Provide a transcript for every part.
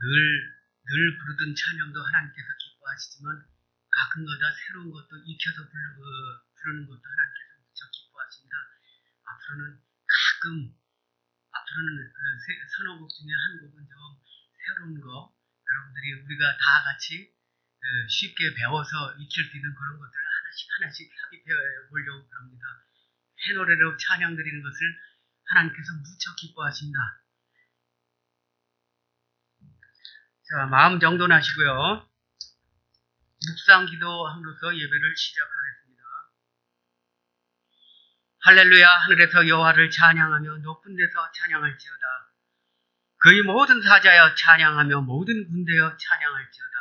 늘 부르던 찬양도 하나님께서 기뻐하시지만 가끔가다 새로운 것도 익혀서 부르는 것도 하나님께서 무척 기뻐하십니다. 앞으로는 서너 곡 중에 한 곡은 좀 새로운 거, 여러분들이 우리가 다 같이 쉽게 배워서 익힐 수 있는 그런 것들을 하나씩 삽입해 보려고 그럽니다. 새 노래로 찬양 드리는 것을 하나님께서 무척 기뻐하십니다. 자, 마음 정돈하시고요. 묵상 기도함으로써 예배를 시작하겠습니다. 할렐루야, 하늘에서 여호와를 찬양하며 높은 데서 찬양할지어다. 그의 모든 사자여 찬양하며 모든 군대여 찬양할지어다.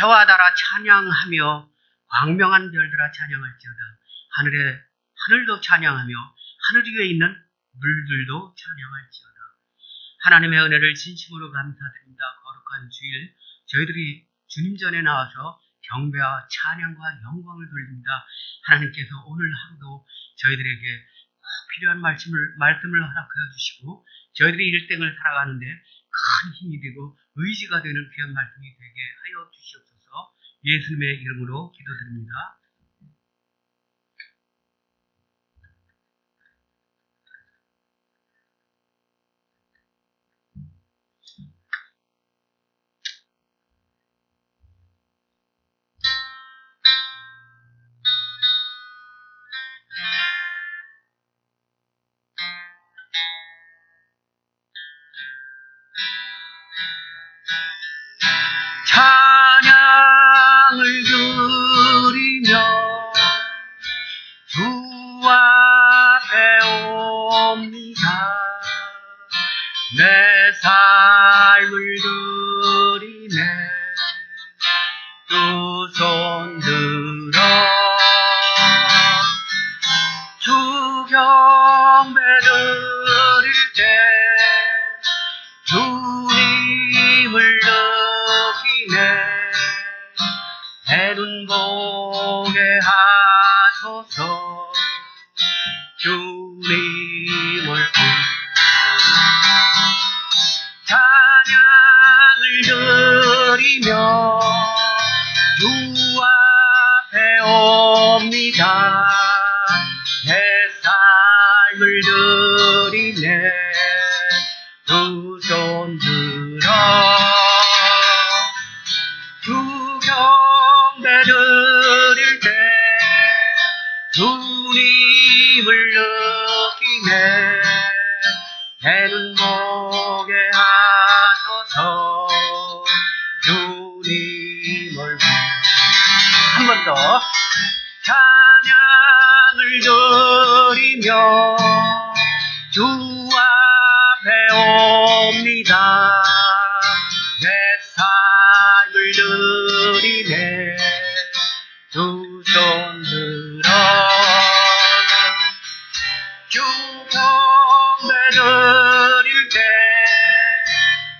해와 달아 찬양하며 광명한 별들아 찬양할지어다. 하늘도 찬양하며 하늘 위에 있는 물들도 찬양할지어다. 하나님의 은혜를 진심으로 감사드립니다. 거룩한 주일 저희들이 주님 전에 나와서 경배와 찬양과 영광을 돌립니다. 하나님께서 오늘 하루도 저희들에게 필요한 말씀을 허락하여 주시고 저희들이 일생을 살아가는데 큰 힘이 되고 의지가 되는 귀한 말씀이 되게 하여 주시옵소서. 예수님의 이름으로 기도드립니다. 찬양을 드리며 주 앞에 옵니다. 내 삶을 드리네 두 손 들어 주 경배 드릴 때 주님을 해눈 보게 하소서. 주님을 찬양을 드리며 주 앞에 옵니다. 내 삶을 드리네 두 손 들어 주 경배 드릴 때 주님을 느끼네 해눈 보게 하소서. 주님을 한 번 더 찬양을 드리며 주 앞에 옵니다. 내 삶을 드리네 두 손 들어 주 경배 드릴 때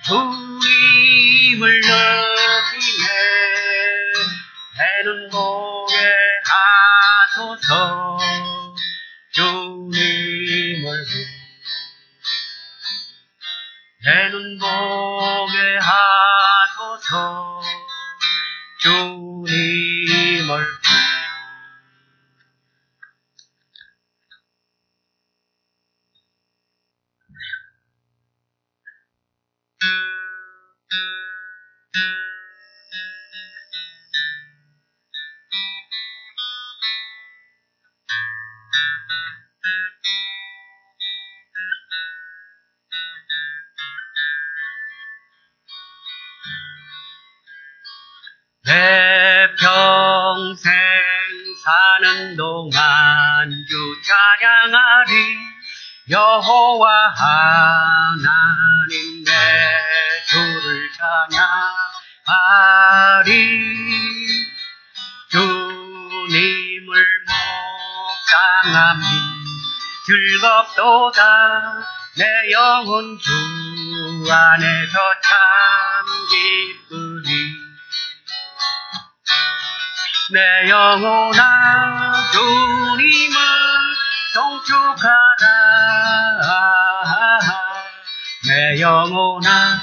주님을 느끼네 해눈 보게 하소서. 주님을 해눈 보게 하소서. 주님을 내 평생 사는 동안 주 찬양하리. 여호와 하나님 내 주를 찬양하리. 주님을 묵상함이 즐겁도다. 내 영혼 주 안에서 참 기쁘리. 내 영혼아 주님을 송축하라. 내 영혼아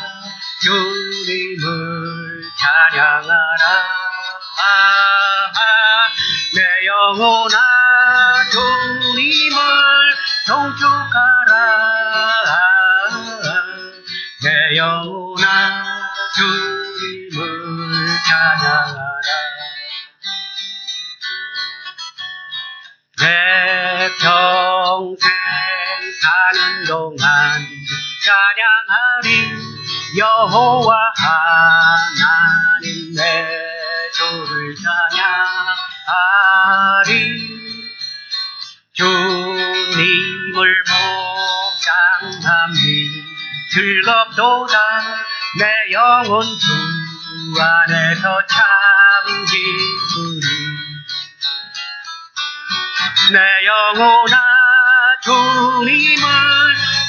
주님을 찬양하라. 내 영혼아 주님을 송축하라. 내 영혼아 주님을 찬양하라. 내 평생 사는 동안 찬양하리. 여호와 하나님 내 주를 찬양하리. 주님을 묵상함이 즐겁도다. 내 영혼 주 안에서 참 기쁘리. 내 영혼아 주님을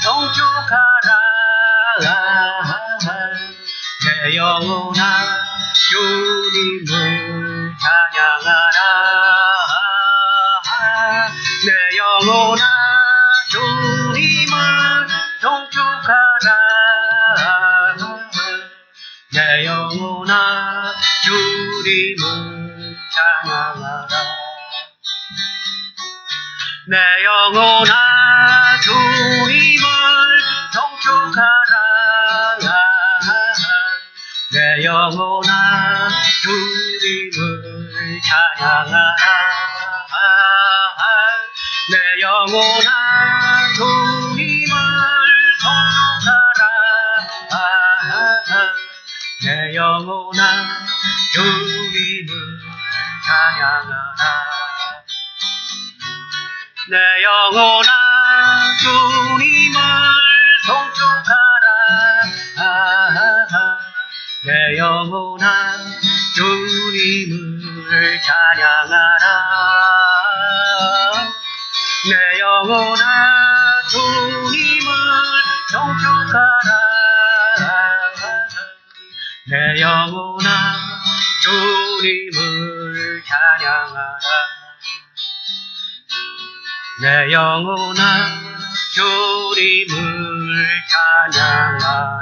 송축하라. 내 영혼아 주님을 찬양하라. 내 영혼아 주님을 송축하라. 내 영혼아 주님을 찬양하라. 내 영혼아 주님을 송축하라. 내 영혼아 주님을 찬양하라. 내 영혼아 주님을 송축하라. 내 영혼아 주님을 찬양하라. 내 영혼아 주님을 송축하라. 내 영혼아 주님을 찬양하라. 내 영혼아 주님을 송축하라. 내 영혼아 주님을 찬양하라. 내 영혼아 주님을 찬양하라.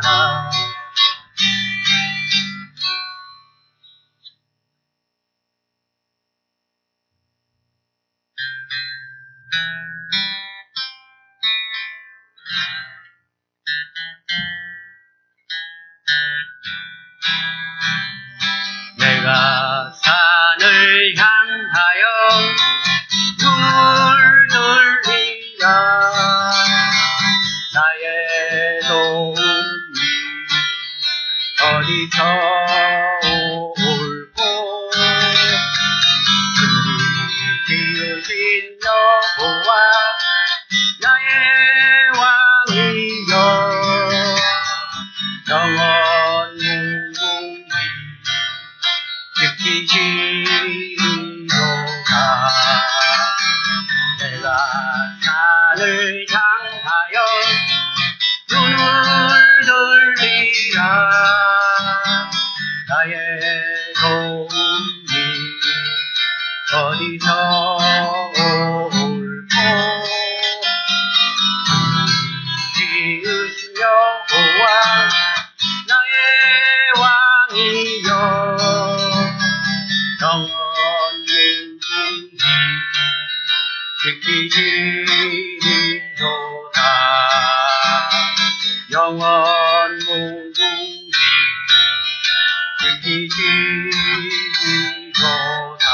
내가 산을 향하여 눈을 들리라. 나의 도움이 어디서 올꼬. 주님 지으신 여호와 나의 왕이여. 영원 무궁히 지키시리로다. 내가 산을 향하여 눈을 들리라. 나의 도움이 어디서 올꼬. 지으신 여호와 나의 왕이여. 영원 무궁히 지키시리로다. 영원 무궁히 지키시리로다.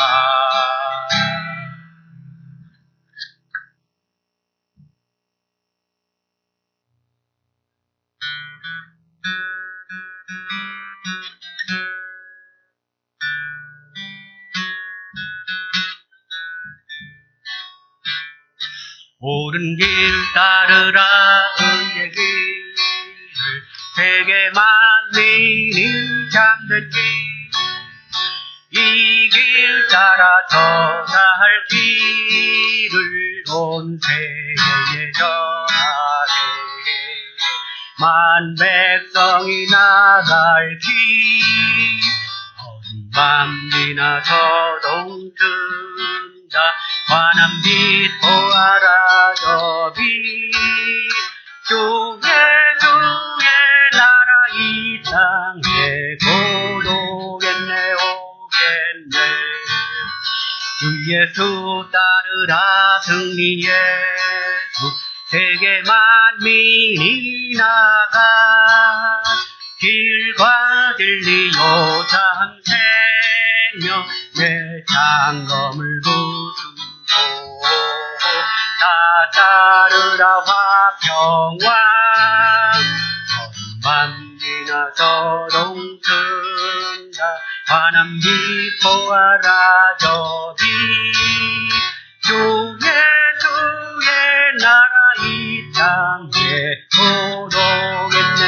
옳은 길 따르라. 의의 길을 세계 만민이 잠든 길. 이 길 따라서 갈 길을 온 세계에 전하세. 만 백성이 나갈 길. 어린 밤이나 서동든다. 환한빛 보아라 저 빛. 주의 나라 이 땅에 고독했네. 주 예수 따르라 승리 예수 세계 만민이 나가 길과 진리 요참 생명 내 장검을 부수고 다 따르라 화평왕 만민아 서동튼다 환한 빛 보아라 저비 주의 나라 이 땅에 오겠네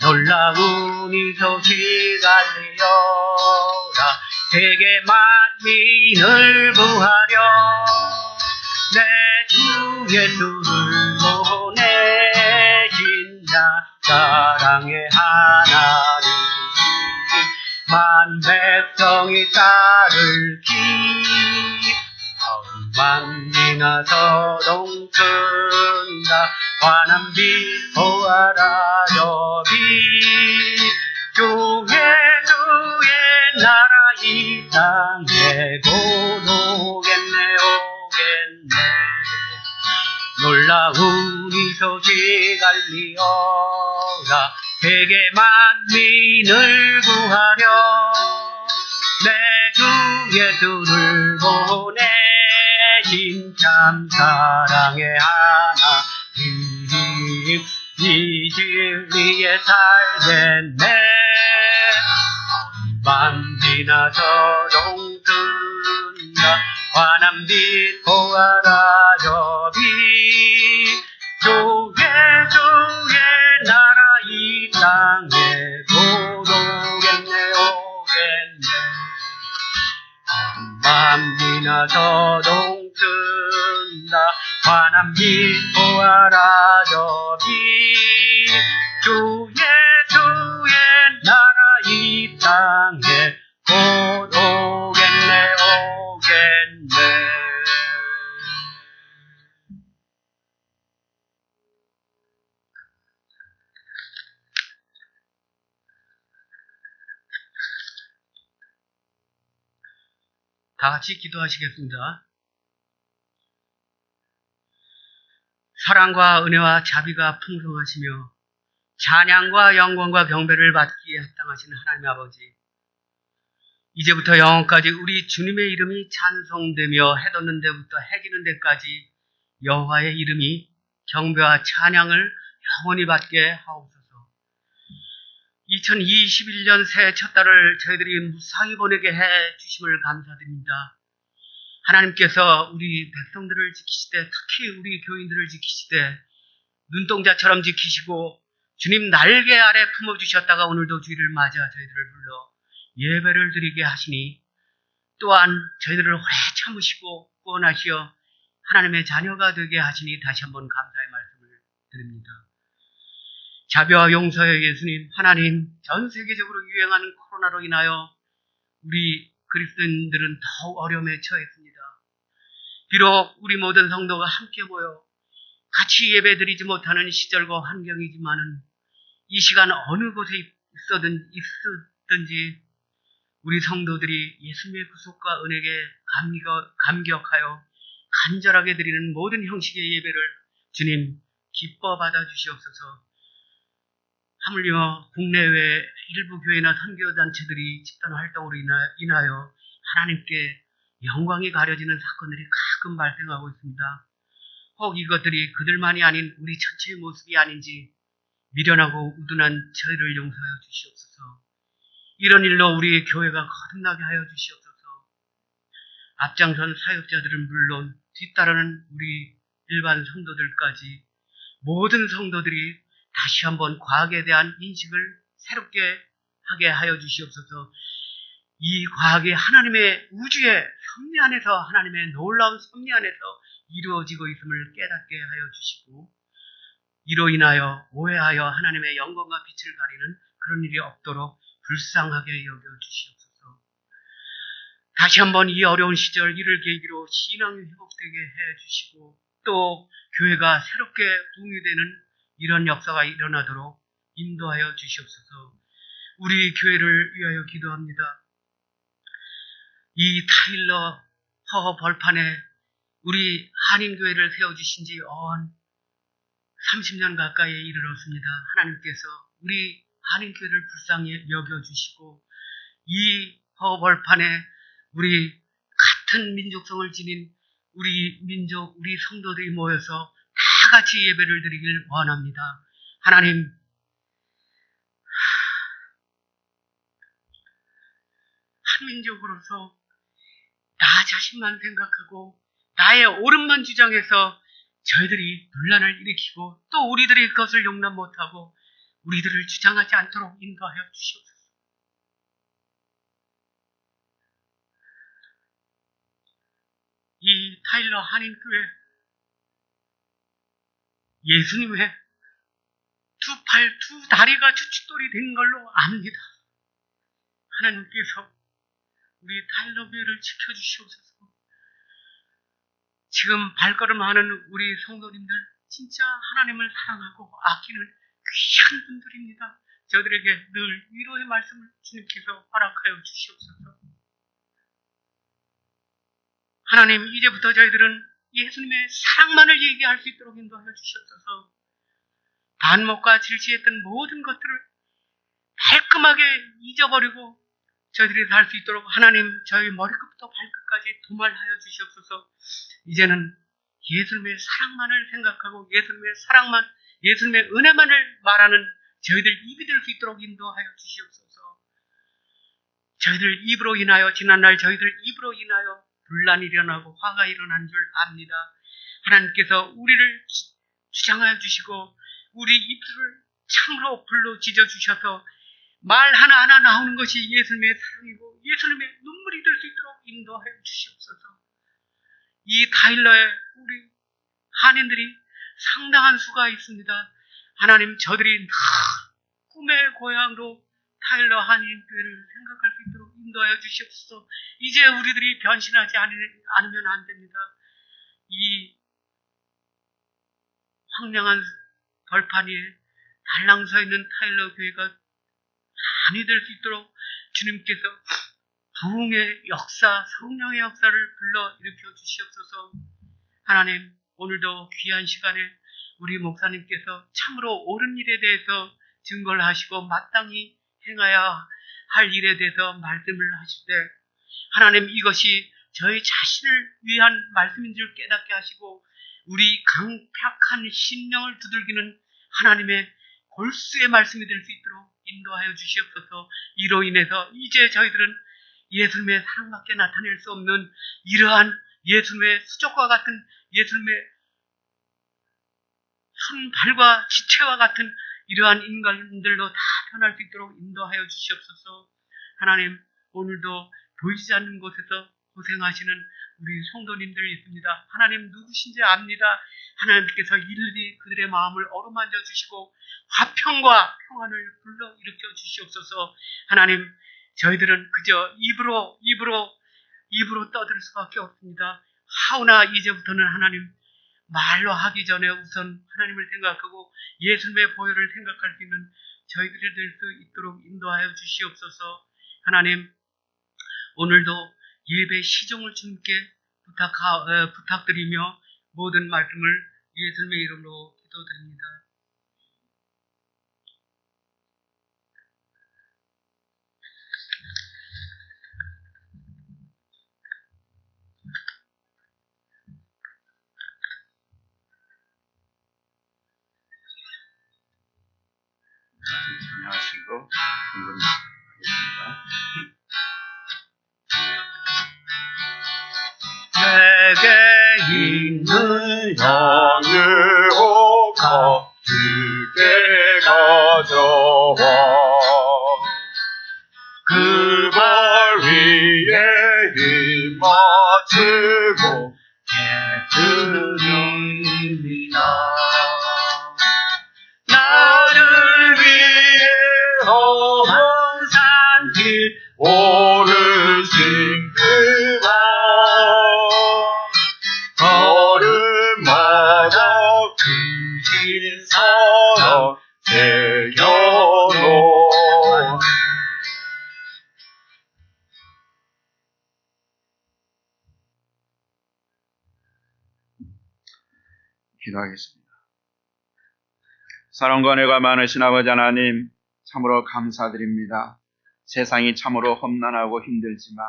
놀라운 이 소식 알리어라 세계 만민을 구하려 내 주 예수를 보내신 자 사랑의 하나님 만 백성이 따르기 만민아 서동튼다 환한 빛 보아라 저비 주의 나라 이 땅에 곧 오겠네 놀라운 이 소식 알리어라 세계 만민을 구하려 내 주 예수를 보내신 참 사랑의 하나님 이 진리에 살겠네 만민아 서동튼다 환한 빛 보아라 저비 주의 나라 이 땅에 곧 오겠네 만민아 서동튼다 환한 빛 보아라 저비 주의 나라 이 땅에 곧 오겠네 다 같이 기도하시겠습니다. 사랑과 은혜와 자비가 풍성하시며 찬양과 영광과 경배를 받기에 합당하신 하나님 아버지, 이제부터 영원까지 우리 주님의 이름이 찬송되며 해 돋는 데부터 해 지는 데까지 여호와의 이름이 경배와 찬양을 영원히 받게 하옵소서. 2021년 새해 첫 달을 저희들이 무사히 보내게 해 주심을 감사드립니다. 하나님께서 우리 백성들을 지키시되 특히 우리 교인들을 지키시되 눈동자처럼 지키시고 주님 날개 아래 품어주셨다가 오늘도 주일을 맞아 저희들을 불러 예배를 드리게 하시니 또한 저희들을 오래 참으시고 구원하시어 하나님의 자녀가 되게 하시니 다시 한번 감사의 말씀을 드립니다. 자비와 용서의 예수님, 하나님, 전 세계적으로 유행하는 코로나로 인하여 우리 그리스도인들은 더욱 어려움에 처했습니다. 비록 우리 모든 성도가 함께 모여 같이 예배드리지 못하는 시절과 환경이지만은 이 시간 어느 곳에 있었든지 우리 성도들이 예수님의 구속과 은혜에 감격하여 간절하게 드리는 모든 형식의 예배를 주님 기뻐 받아 주시옵소서. 하물며 국내외 일부 교회나 선교단체들이 집단 활동으로 인하여 하나님께 영광이 가려지는 사건들이 가끔 발생하고 있습니다. 혹 이것들이 그들만이 아닌 우리 전체의 모습이 아닌지 미련하고 우둔한 저희를 용서하여 주시옵소서. 이런 일로 우리 교회가 거듭나게 하여 주시옵소서. 앞장선 사역자들은 물론 뒤따르는 우리 일반 성도들까지 모든 성도들이 다시 한번 과학에 대한 인식을 새롭게 하게 하여 주시옵소서. 이 과학이 하나님의 우주의 섭리 안에서 하나님의 놀라운 섭리 안에서 이루어지고 있음을 깨닫게 하여 주시고 이로 인하여 오해하여 하나님의 영광과 빛을 가리는 그런 일이 없도록 불쌍하게 여겨 주시옵소서. 다시 한번 이 어려운 시절 이를 계기로 신앙이 회복되게 해 주시고 또 교회가 새롭게 부흥이 되는 이런 역사가 일어나도록 인도하여 주시옵소서. 우리 교회를 위하여 기도합니다. 이 타일러 허허 벌판에 우리 한인교회를 세워주신 지 30년 가까이 이르렀습니다. 하나님께서 우리 한인교회를 불쌍히 여겨주시고 이 허허 벌판에 우리 같은 민족성을 지닌 우리 민족, 우리 성도들이 모여서 다 같이 예배를 드리길 원합니다. 하나님, 한민족으로서 나 자신만 생각하고 나의 옳음만 주장해서 저희들이 분란을 일으키고 또 우리들이 그것을 용납 못하고 우리들을 주장하지 않도록 인도하여 주시옵소서. 이 타일러 한인교회 예수님의 두 팔, 두 다리가 주춧돌이 된 걸로 압니다. 하나님께서 우리 타일러 교회를 지켜주시옵소서. 지금 발걸음하는 우리 성도님들 진짜 하나님을 사랑하고 아끼는 귀한 분들입니다. 저들에게 늘 위로의 말씀을 주님께서 허락하여 주시옵소서. 하나님, 이제부터 저희들은 예수님의 사랑만을 얘기할 수 있도록 인도하여 주시옵소서. 반목과 질시했던 모든 것들을 깔끔하게 잊어버리고 저희들이 살 수 있도록 하나님, 저희 머리끝부터 발끝까지 도말하여 주시옵소서. 이제는 예수님의 사랑만을 생각하고 예수님의 사랑만, 예수님의 은혜만을 말하는 저희들 입이 될 수 있도록 인도하여 주시옵소서. 저희들 입으로 인하여, 지난날 저희들 입으로 인하여 분란이 일어나고 화가 일어난 줄 압니다. 하나님께서 우리를 주장하여 주시고 우리 입술을 참으로 불로 찢어주셔서 말 하나하나 나오는 것이 예수님의 사랑이고 예수님의 눈물이 될 수 있도록 인도하여 주시옵소서. 이 타일러에 우리 한인들이 상당한 수가 있습니다. 하나님, 저들이 늘 꿈의 고향으로 타일러 한인교회를 생각할 수 있도록 인도하여 주시옵소서. 이제 우리들이 변신하지 않으면 안 됩니다. 이 황량한 벌판 위에 달랑 서 있는 타일러 교회가 많이 될 수 있도록 주님께서 부흥의 역사, 성령의 역사를 불러 일으켜 주시옵소서. 하나님, 오늘도 귀한 시간에 우리 목사님께서 참으로 옳은 일에 대해서 증거를 하시고 마땅히 행하여 할 일에 대해서 말씀을 하실 때 하나님, 이것이 저희 자신을 위한 말씀인 줄 깨닫게 하시고 우리 강팍한 심령을 두들기는 하나님의 골수의 말씀이 될 수 있도록 인도하여 주시옵소서. 이로 인해서 이제 저희들은 예수님의 사랑밖에 나타낼 수 없는 이러한 예수님의 수족과 같은 예수님의 손발과 지체와 같은 이러한 인간들로 다 변할 수 있도록 인도하여 주시옵소서. 하나님, 오늘도 보이지 않는 곳에서 고생하시는 우리 성도님들이 있습니다. 하나님, 누구신지 압니다. 하나님께서 일일이 그들의 마음을 어루만져 주시고 화평과 평안을 불러 일으켜 주시옵소서. 하나님, 저희들은 그저 입으로 떠들 수밖에 없습니다. 하오나 이제부터는 하나님, 말로 하기 전에 우선 하나님을 생각하고 예수님의 보혈을 생각할 수 있는 저희들이 될 수 있도록 인도하여 주시옵소서. 하나님, 오늘도 예배 시종을 주님께 부탁드리며 모든 말씀을 예수님의 이름으로 기도드립니다. 참여하시고 내게 있는 향유가 주께 가져와 그 발 위에 힘 맞추고 예수님이나 나를 위해 험한 산길 오르신 그가 걸음마다 크신 사랑 새겨놓 기도하겠습니다. 사랑과 은혜가 많으신 아버지 하나님, 참으로 감사드립니다. 세상이 참으로 험난하고 힘들지만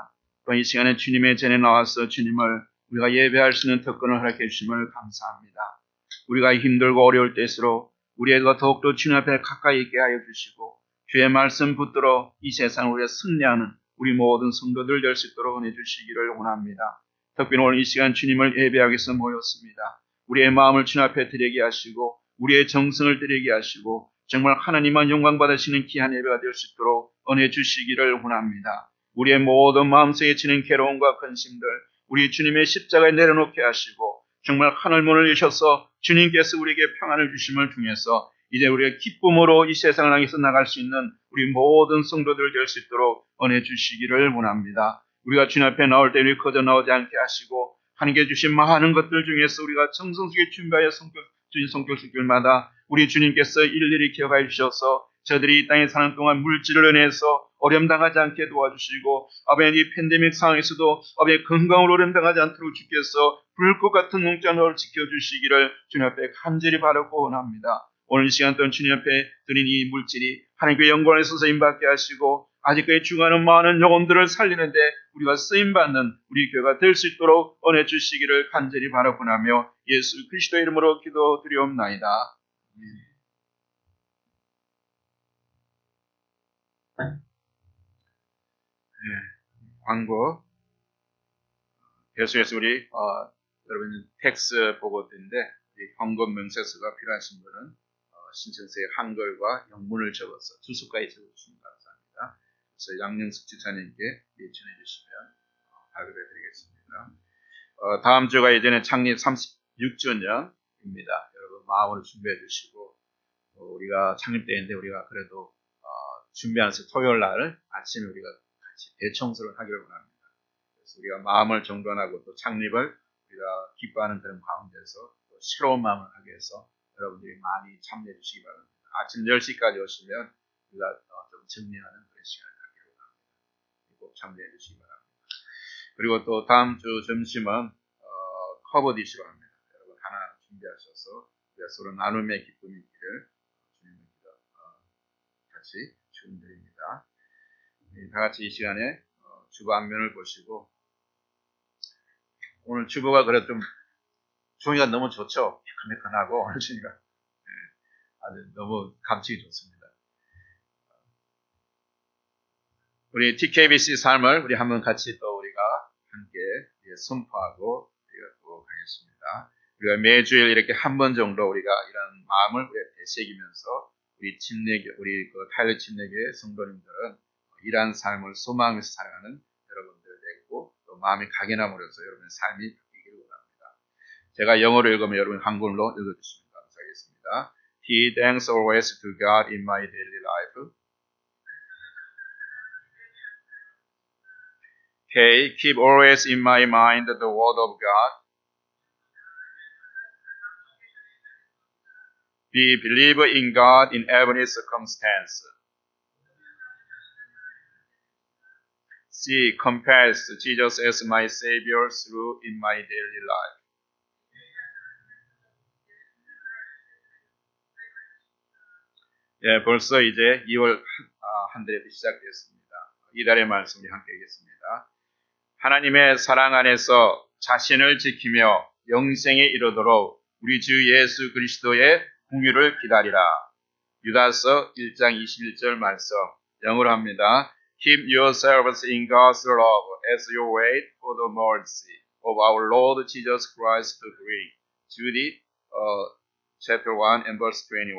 또 이 시간에 주님의 전에 나와서 주님을 우리가 예배할 수 있는 특권을 허락해 주심을 감사합니다. 우리가 힘들고 어려울 때일수록 우리가 더욱더 주님 앞에 가까이 있게 하여 주시고 주의 말씀 붙들어 이 세상을 우리가 승리하는 우리 모든 성도들 될 수 있도록 은혜 주시기를 원합니다. 특별히 오늘 이 시간 주님을 예배하기 위해서 모였습니다. 우리의 마음을 주님 앞에 드리게 하시고 우리의 정성을 드리게 하시고 정말 하나님만 영광 받으시는 귀한 예배가 될 수 있도록 은혜 주시기를 원합니다. 우리의 모든 마음속에 지는 괴로움과 근심들 우리 주님의 십자가에 내려놓게 하시고 정말 하늘문을 여셔서 주님께서 우리에게 평안을 주심을 통해서 이제 우리가 기쁨으로 이 세상을 향해서 나갈 수 있는 우리 모든 성도들 될 수 있도록 은혜 주시기를 원합니다. 우리가 주님 앞에 나올 때 우리 거저 나오지 않게 하시고 하나님께 주신 많은 것들 중에서 우리가 정성스럽게 준비하여 주신 성격식들마다 우리 주님께서 일일이 기억하여 주셔서 저들이 이 땅에 사는 동안 물질을 인해서 어려움당하지 않게 도와주시고 아버지 이 팬데믹 상황에서도 아버지 건강으로 어려움당하지 않도록 주께서 불꽃 같은 농장을 지켜주시기를 주님 앞에 간절히 바라고 원합니다. 오늘 이 시간 동안 주님 앞에 드린 이 물질이 하나님께 영광을 쓰임받게 하시고 아직까지 죽어가는 많은 영혼들을 살리는데 우리가 쓰임받는 우리 교회가 될 수 있도록 은혜 주시기를 간절히 바라고 하며 예수 그리스도의 이름으로 기도드리옵나이다. 광고. 계속해서 우리 여러분 텍스 보고드인데 현금 명세서가 필요하신 분은 신청서에 한글과 영문을 적어서 주소까지 적어주시면 감사합니다. 그래서 양영숙 지사님께 전해 주시면 발급해 드리겠습니다. 다음 주가 예전에 창립 36주년입니다. 여러분 마음으로 준비해 주시고 우리가 창립되는데 우리가 그래도 준비하면서 토요일 날 아침에 우리가 같이 대청소를 하기를 원합니다. 그래서 우리가 마음을 정돈하고 또 창립을 우리가 기뻐하는 그런 가운데서 또 새로운 마음을 하기 위해서 여러분들이 많이 참여해 주시기 바랍니다. 아침 10시까지 오시면 우리가 좀 정리하는 그런 시간을 갖기를 원합니다. 꼭 참여해 주시기 바랍니다. 그리고 또 다음 주 점심은 커버 디시로 합니다. 여러분 하나 준비하셔서 우리가 서로 나눔의 기쁨이 있기를 주님을 같이 축원드립니다. 다 같이 이 시간에 주보 앞면을 보시고 오늘 주보가 그래도 좀 종이가 너무 좋죠. 매끈매끈하고 오늘 주니까 아주 너무 감촉이 좋습니다. 우리 TKBC 삶을 우리 한번 같이 또 우리가 함께 선포하고 우리가 또 가겠습니다. 우리가 매주일 이렇게 한 번 정도 우리가 이런 마음을 우리가 되새기면서 우리 침례교, 우리 그 타일러 침례교의 성도님들은 이러한 삶을 소망하면서 살아가는 여러분들 되고 또 마음이 각인함으로써 여러분의 삶이 바뀌기를 원합니다. 제가 영어로 읽으면 여러분 한글로 읽어주시면 감사하겠습니다. He thanks always to God in my daily life. K. Keep always in my mind the word of God. B. Believe in God in every circumstance. C. Confess Jesus as my Savior through in my daily life. 예, 벌써 이제 2월 한 달이 시작됐습니다. 이달의 말씀 우리 함께 하겠습니다. 하나님의 사랑 안에서 자신을 지키며 영생에 이르도록 우리 주 예수 그리스도의 공유를 기다리라. 유다서 1장 21절 말씀 영어로 합니다. Keep yourselves in God's love as you wait for the mercy of our Lord Jesus Christ to bring. Jude chapter 1 and verse 21.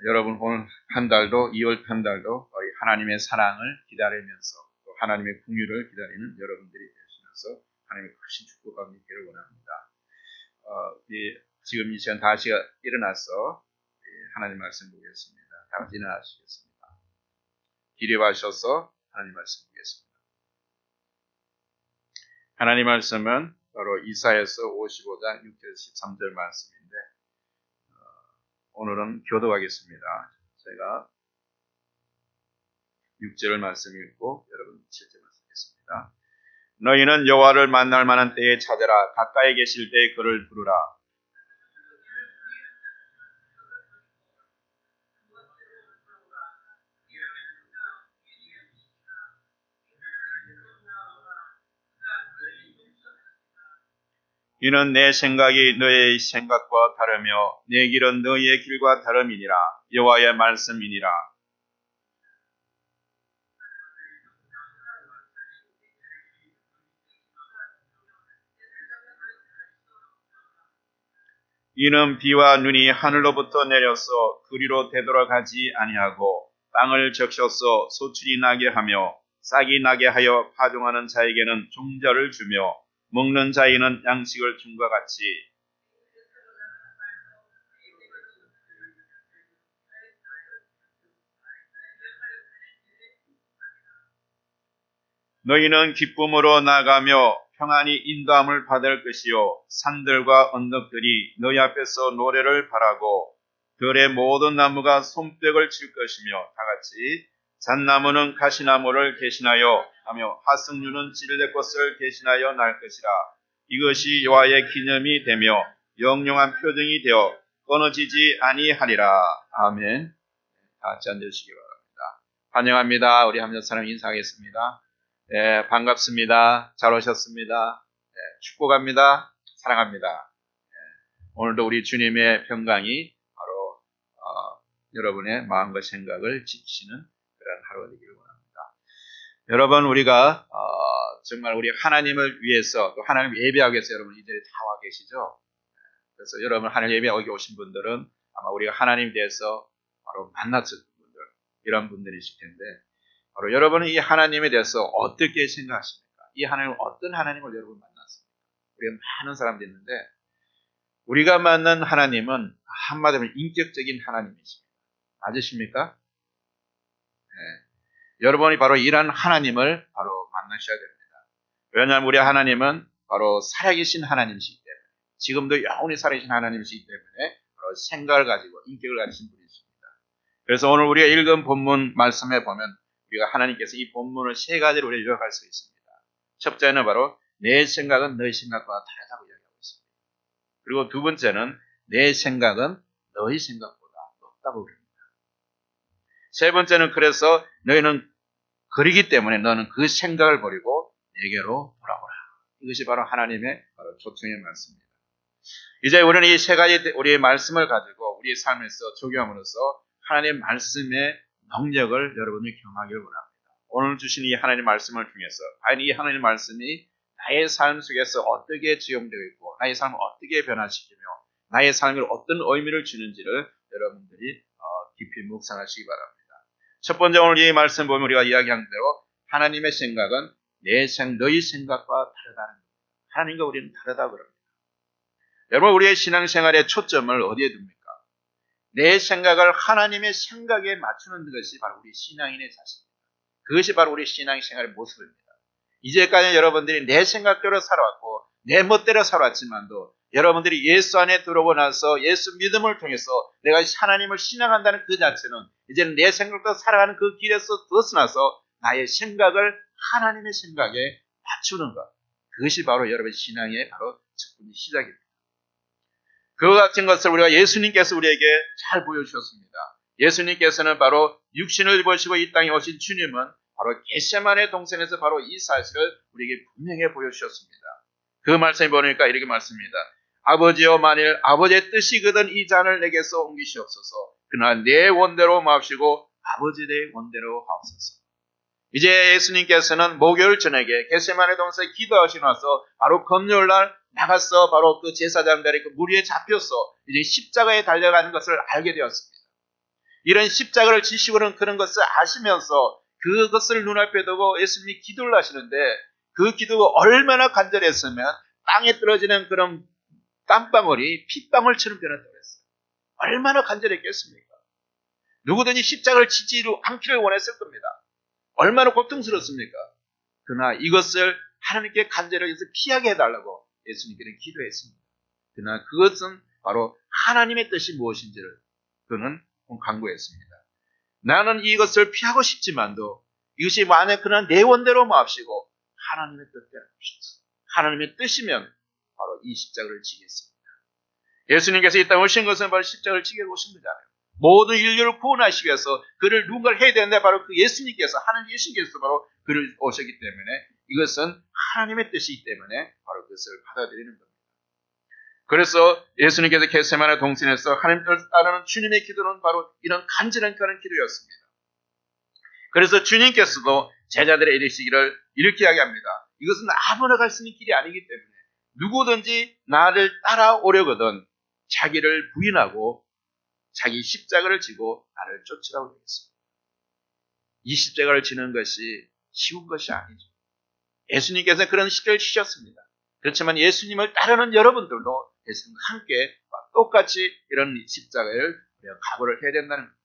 여러분 오늘 한 달도 2월 한 달도 하나님의 사랑을 기다리면서 또 하나님의 긍휼을 기다리는 여러분들이 되시면서 하나님의 크신 축복 가운데 있기를 원합니다. 지금 이 시간 다시 일어나서 하나님 말씀 보겠습니다. 다 같이 일어나시겠습니다. 기립하셔서 하나님 말씀 보겠습니다. 하나님 말씀은 바로 이사야서 55장 6절 13절 말씀인데 오늘은 교도하겠습니다. 제가 6절 말씀 읽고 여러분 7절 말씀 읽겠습니다. 너희는 여호와를 만날 만한 때에 찾으라. 가까이 계실 때에 그를 부르라. 이는 내 생각이 너희의 생각과 다르며 내 길은 너희의 길과 다름이니라. 여호와의 말씀이니라. 이는 비와 눈이 하늘로부터 내려서 그리로 되돌아가지 아니하고 땅을 적셔서 소출이 나게 하며 싹이 나게 하여 파종하는 자에게는 종자를 주며 먹는 자에게는 양식을 줌과 같이 너희는 기쁨으로 나가며 평안히 인도함을 받을 것이요 산들과 언덕들이 너희 앞에서 노래를 바라고 들의 모든 나무가 손뼉을 칠 것이며 다같이 잣나무는 가시나무를 대신하여 하며 하승류는 찔레꽃을 대신하여 날 것이라. 이것이 여호와의 기념이 되며 영영한 표징이 되어 끊어지지 아니하리라. 아멘. 다 같이 앉으시기 바랍니다. 환영합니다. 우리 한몇 사람 인사하겠습니다. 네, 반갑습니다. 잘 오셨습니다. 네, 축복합니다. 사랑합니다. 네, 오늘도 우리 주님의 평강이 바로 여러분의 마음과 생각을 지키시는 그런 하루가 되기를 원합니다. 여러분, 우리가 정말 우리 하나님을 위해서 또 하나님을 예배하기 위해서 여러분 이 자리에 다 와 계시죠? 그래서 여러분 하나님 예배하기 오신 분들은 아마 우리가 하나님에 대해서 바로 만났을 분들, 이런 분들이실 텐데 바로 여러분은 이 하나님에 대해서 어떻게 생각하십니까? 이 하나님은 어떤 하나님을 여러분 만났습니까? 우리가 많은 사람들이 있는데 우리가 만난 하나님은 한마디로 인격적인 하나님이십니다. 맞으십니까? 네. 여러분이 바로 이런 하나님을 바로 만나셔야 됩니다. 왜냐하면 우리 하나님은 바로 살아계신 하나님이시기 때문에 지금도 영원히 살아계신 하나님이시기 때문에 바로 생각을 가지고 인격을 가지신 분이십니다. 그래서 오늘 우리가 읽은 본문 말씀에 보면 우리가 하나님께서 이 본문을 세 가지로 우리가 요약할 수 있습니다. 첫 번째는 바로 내 생각은 너희 생각과 다르다고 이야기하고 있습니다. 그리고 두 번째는 내 생각은 너희 생각보다 높다고 그럽니다. 세 번째는 그래서 너희는 그리기 때문에 너는 그 생각을 버리고 내게로 돌아오라. 이것이 바로 하나님의 바로 초청의 말씀입니다. 이제 우리는 이 세 가지 우리의 말씀을 가지고 우리의 삶에서 적용함으로써 하나님의 말씀의 능력을 여러분이 경험하기를 원합니다. 오늘 주신 이 하나님의 말씀을 통해서 과연 이 하나님의 말씀이 나의 삶 속에서 어떻게 적용되어 있고 나의 삶을 어떻게 변화시키며 나의 삶에 어떤 의미를 주는지를 여러분들이 깊이 묵상하시기 바랍니다. 첫 번째 오늘 이 말씀 보면 우리가 이야기한 대로 하나님의 생각은 너희 생각과 다르다는 겁니다. 하나님과 우리는 다르다고 그럽니다. 여러분 우리의 신앙생활의 초점을 어디에 둡니까? 내 생각을 하나님의 생각에 맞추는 것이 바로 우리 신앙인의 자세입니다. 그것이 바로 우리 신앙생활의 모습입니다. 이제까지 여러분들이 내 생각대로 살아왔고 내 멋대로 살아왔지만도 여러분들이 예수 안에 들어오고 나서 예수 믿음을 통해서 내가 하나님을 신앙한다는 그 자체는 이제는 내 생각대로 살아가는 그 길에서 벗어나서 나의 생각을 하나님의 생각에 맞추는 것. 그것이 바로 여러분의 신앙의 바로 첫 번째 시작입니다. 그와 같은 것을 우리가 예수님께서 우리에게 잘 보여주셨습니다. 예수님께서는 바로 육신을 입으시고 이 땅에 오신 주님은 바로 겟세마네 동산에서 바로 이 사실을 우리에게 분명히 보여주셨습니다. 그 말씀에 보니까 이렇게 말씀입니다. 아버지여 만일 아버지의 뜻이거든 이 잔을 내게서 옮기시옵소서. 그러나 내 원대로 마옵시고 아버지 내 원대로 하옵소서. 이제 예수님께서는 목요일 저녁에 겟세마네 동산에 기도하시고 나서 바로 금요일날 나가서 바로 그 제사장들의 그 무리에 잡혀서 이제 십자가에 달려가는 것을 알게 되었습니다. 이런 십자가를 지시고는 그런 것을 아시면서 그것을 눈앞에 두고 예수님이 기도를 하시는데 그 기도가 얼마나 간절했으면 땅에 떨어지는 그런 땀방울이 핏방울처럼 변했다고 했어요. 얼마나 간절했겠습니까? 누구든지 십자가를 지지 않기를 원했을 겁니다. 얼마나 고통스럽습니까? 그러나 이것을 하나님께 간절히 해서 피하게 해달라고 예수님께는 기도했습니다. 그러나 그것은 바로 하나님의 뜻이 무엇인지를 그는 강구했습니다. 나는 이것을 피하고 싶지만도 이것이 만약 그러나 내 원대로 마옵시고 하나님의 뜻대로 하셨습니다. 하나님의 뜻이면 바로 이 십자가를 지겠습니다. 예수님께서 이 땅에 오신 것은 바로 십자가를 지게 오신 거잖아요. 모든 인류를 구원하시기 위해서 그를 누군가를 해야 되는데 바로 그 예수님께서, 하나님 예수님께서 바로 그를 오셨기 때문에 이것은 하나님의 뜻이기 때문에 바로 그것을 받아들이는 겁니다. 그래서 예수님께서 겟세마네 동산에서 하나님 뜻을 따르는 주님의 기도는 바로 이런 간절한 그런 기도였습니다. 그래서 주님께서도 제자들의 이르시기를 이렇게 이야기합니다. 이것은 아무나 갈 수 있는 길이 아니기 때문에 누구든지 나를 따라오려거든 자기를 부인하고 자기 십자가를 지고 나를 쫓으라고 되겠습니다. 이 십자가를 지는 것이 쉬운 것이 아니죠. 예수님께서 그런 십자가를 지셨습니다. 그렇지만 예수님을 따르는 여러분들도 예수님과 함께 똑같이 이런 십자가를 각오를 해야 된다는 겁니다.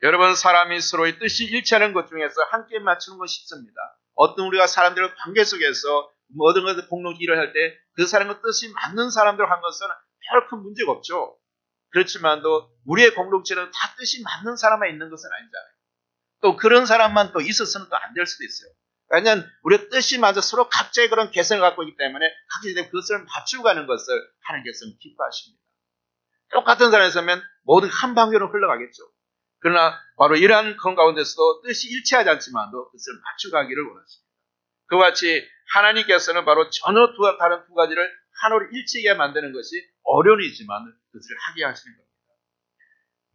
여러분, 사람이 서로의 뜻이 일치하는 것 중에서 함께 맞추는 것이 쉽습니다. 어떤 우리가 사람들과 관계 속에서 모든 것을 공동 일을 할 때 그 사람과 뜻이 맞는 사람들 한 것은 별 큰 문제가 없죠. 그렇지만도 우리의 공동체는 다 뜻이 맞는 사람만 있는 것은 아니잖아요. 또 그런 사람만 또 있어서는 또 안 될 수도 있어요. 왜냐하면 우리의 뜻이 맞아 서로 각자의 그런 개성을 갖고 있기 때문에 각자의 그것을 맞추고 가는 것을 하나님께서는 기뻐하십니다. 똑같은 사람이 있으면 모든 한 방향으로 흘러가겠죠. 그러나 바로 이러한 건 가운데서도 뜻이 일치하지 않지만도 그것을 맞춰가기를 원하십니다. 그와 같이 하나님께서는 바로 전혀 다른 두 가지를 하나로 일치하게 만드는 것이 어려운 일이지만 그것을 하게 하시는 겁니다.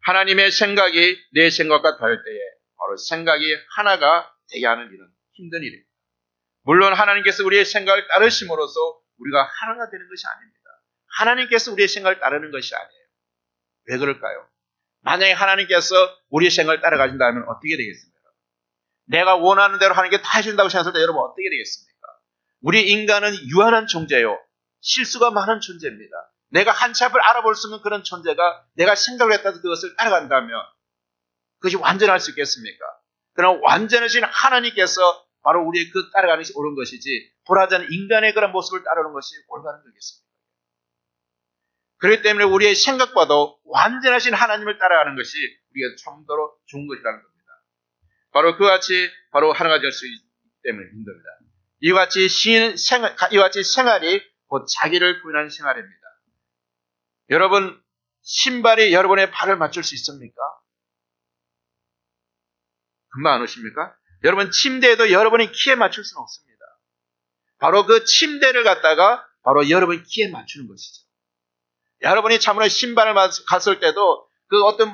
하나님의 생각이 내 생각과 다를 때에 바로 생각이 하나가 되게 하는 일은 힘든 일입니다. 물론 하나님께서 우리의 생각을 따르심으로써 우리가 하나가 되는 것이 아닙니다. 하나님께서 우리의 생각을 따르는 것이 아니에요. 왜 그럴까요? 만약에 하나님께서 우리의 생각을 따라가신다면 어떻게 되겠습니까? 내가 원하는 대로 하나님께 다 해준다고 생각할 때 여러분 어떻게 되겠습니까? 우리 인간은 유한한 존재요. 실수가 많은 존재입니다. 내가 한치 앞을 알아볼 수 있는 그런 존재가 내가 생각을 했다도 그것을 따라간다면 그것이 완전할 수 있겠습니까? 그러나 완전하신 하나님께서 바로 우리의 그 따라가는 것이 옳은 것이지 돌아가지 않은 인간의 그런 모습을 따르는 것이 올바른 거겠습니까? 그렇기 때문에 우리의 생각과도 완전하신 하나님을 따라가는 것이 우리가 좀 더 좋은 것이라는 겁니다. 바로 그와 같이 바로 하나가 될 수 있기 때문에 힘듭니다. 이와 같이 생활이 곧 자기를 부인하는 생활입니다. 여러분, 신발이 여러분의 발을 맞출 수 있습니까? 금방 안 오십니까? 여러분, 침대에도 여러분의 키에 맞출 수는 없습니다. 바로 그 침대를 갖다가 바로 여러분의 키에 맞추는 것이죠. 여러분이 참으로 신발을 갔을 때도 그 어떤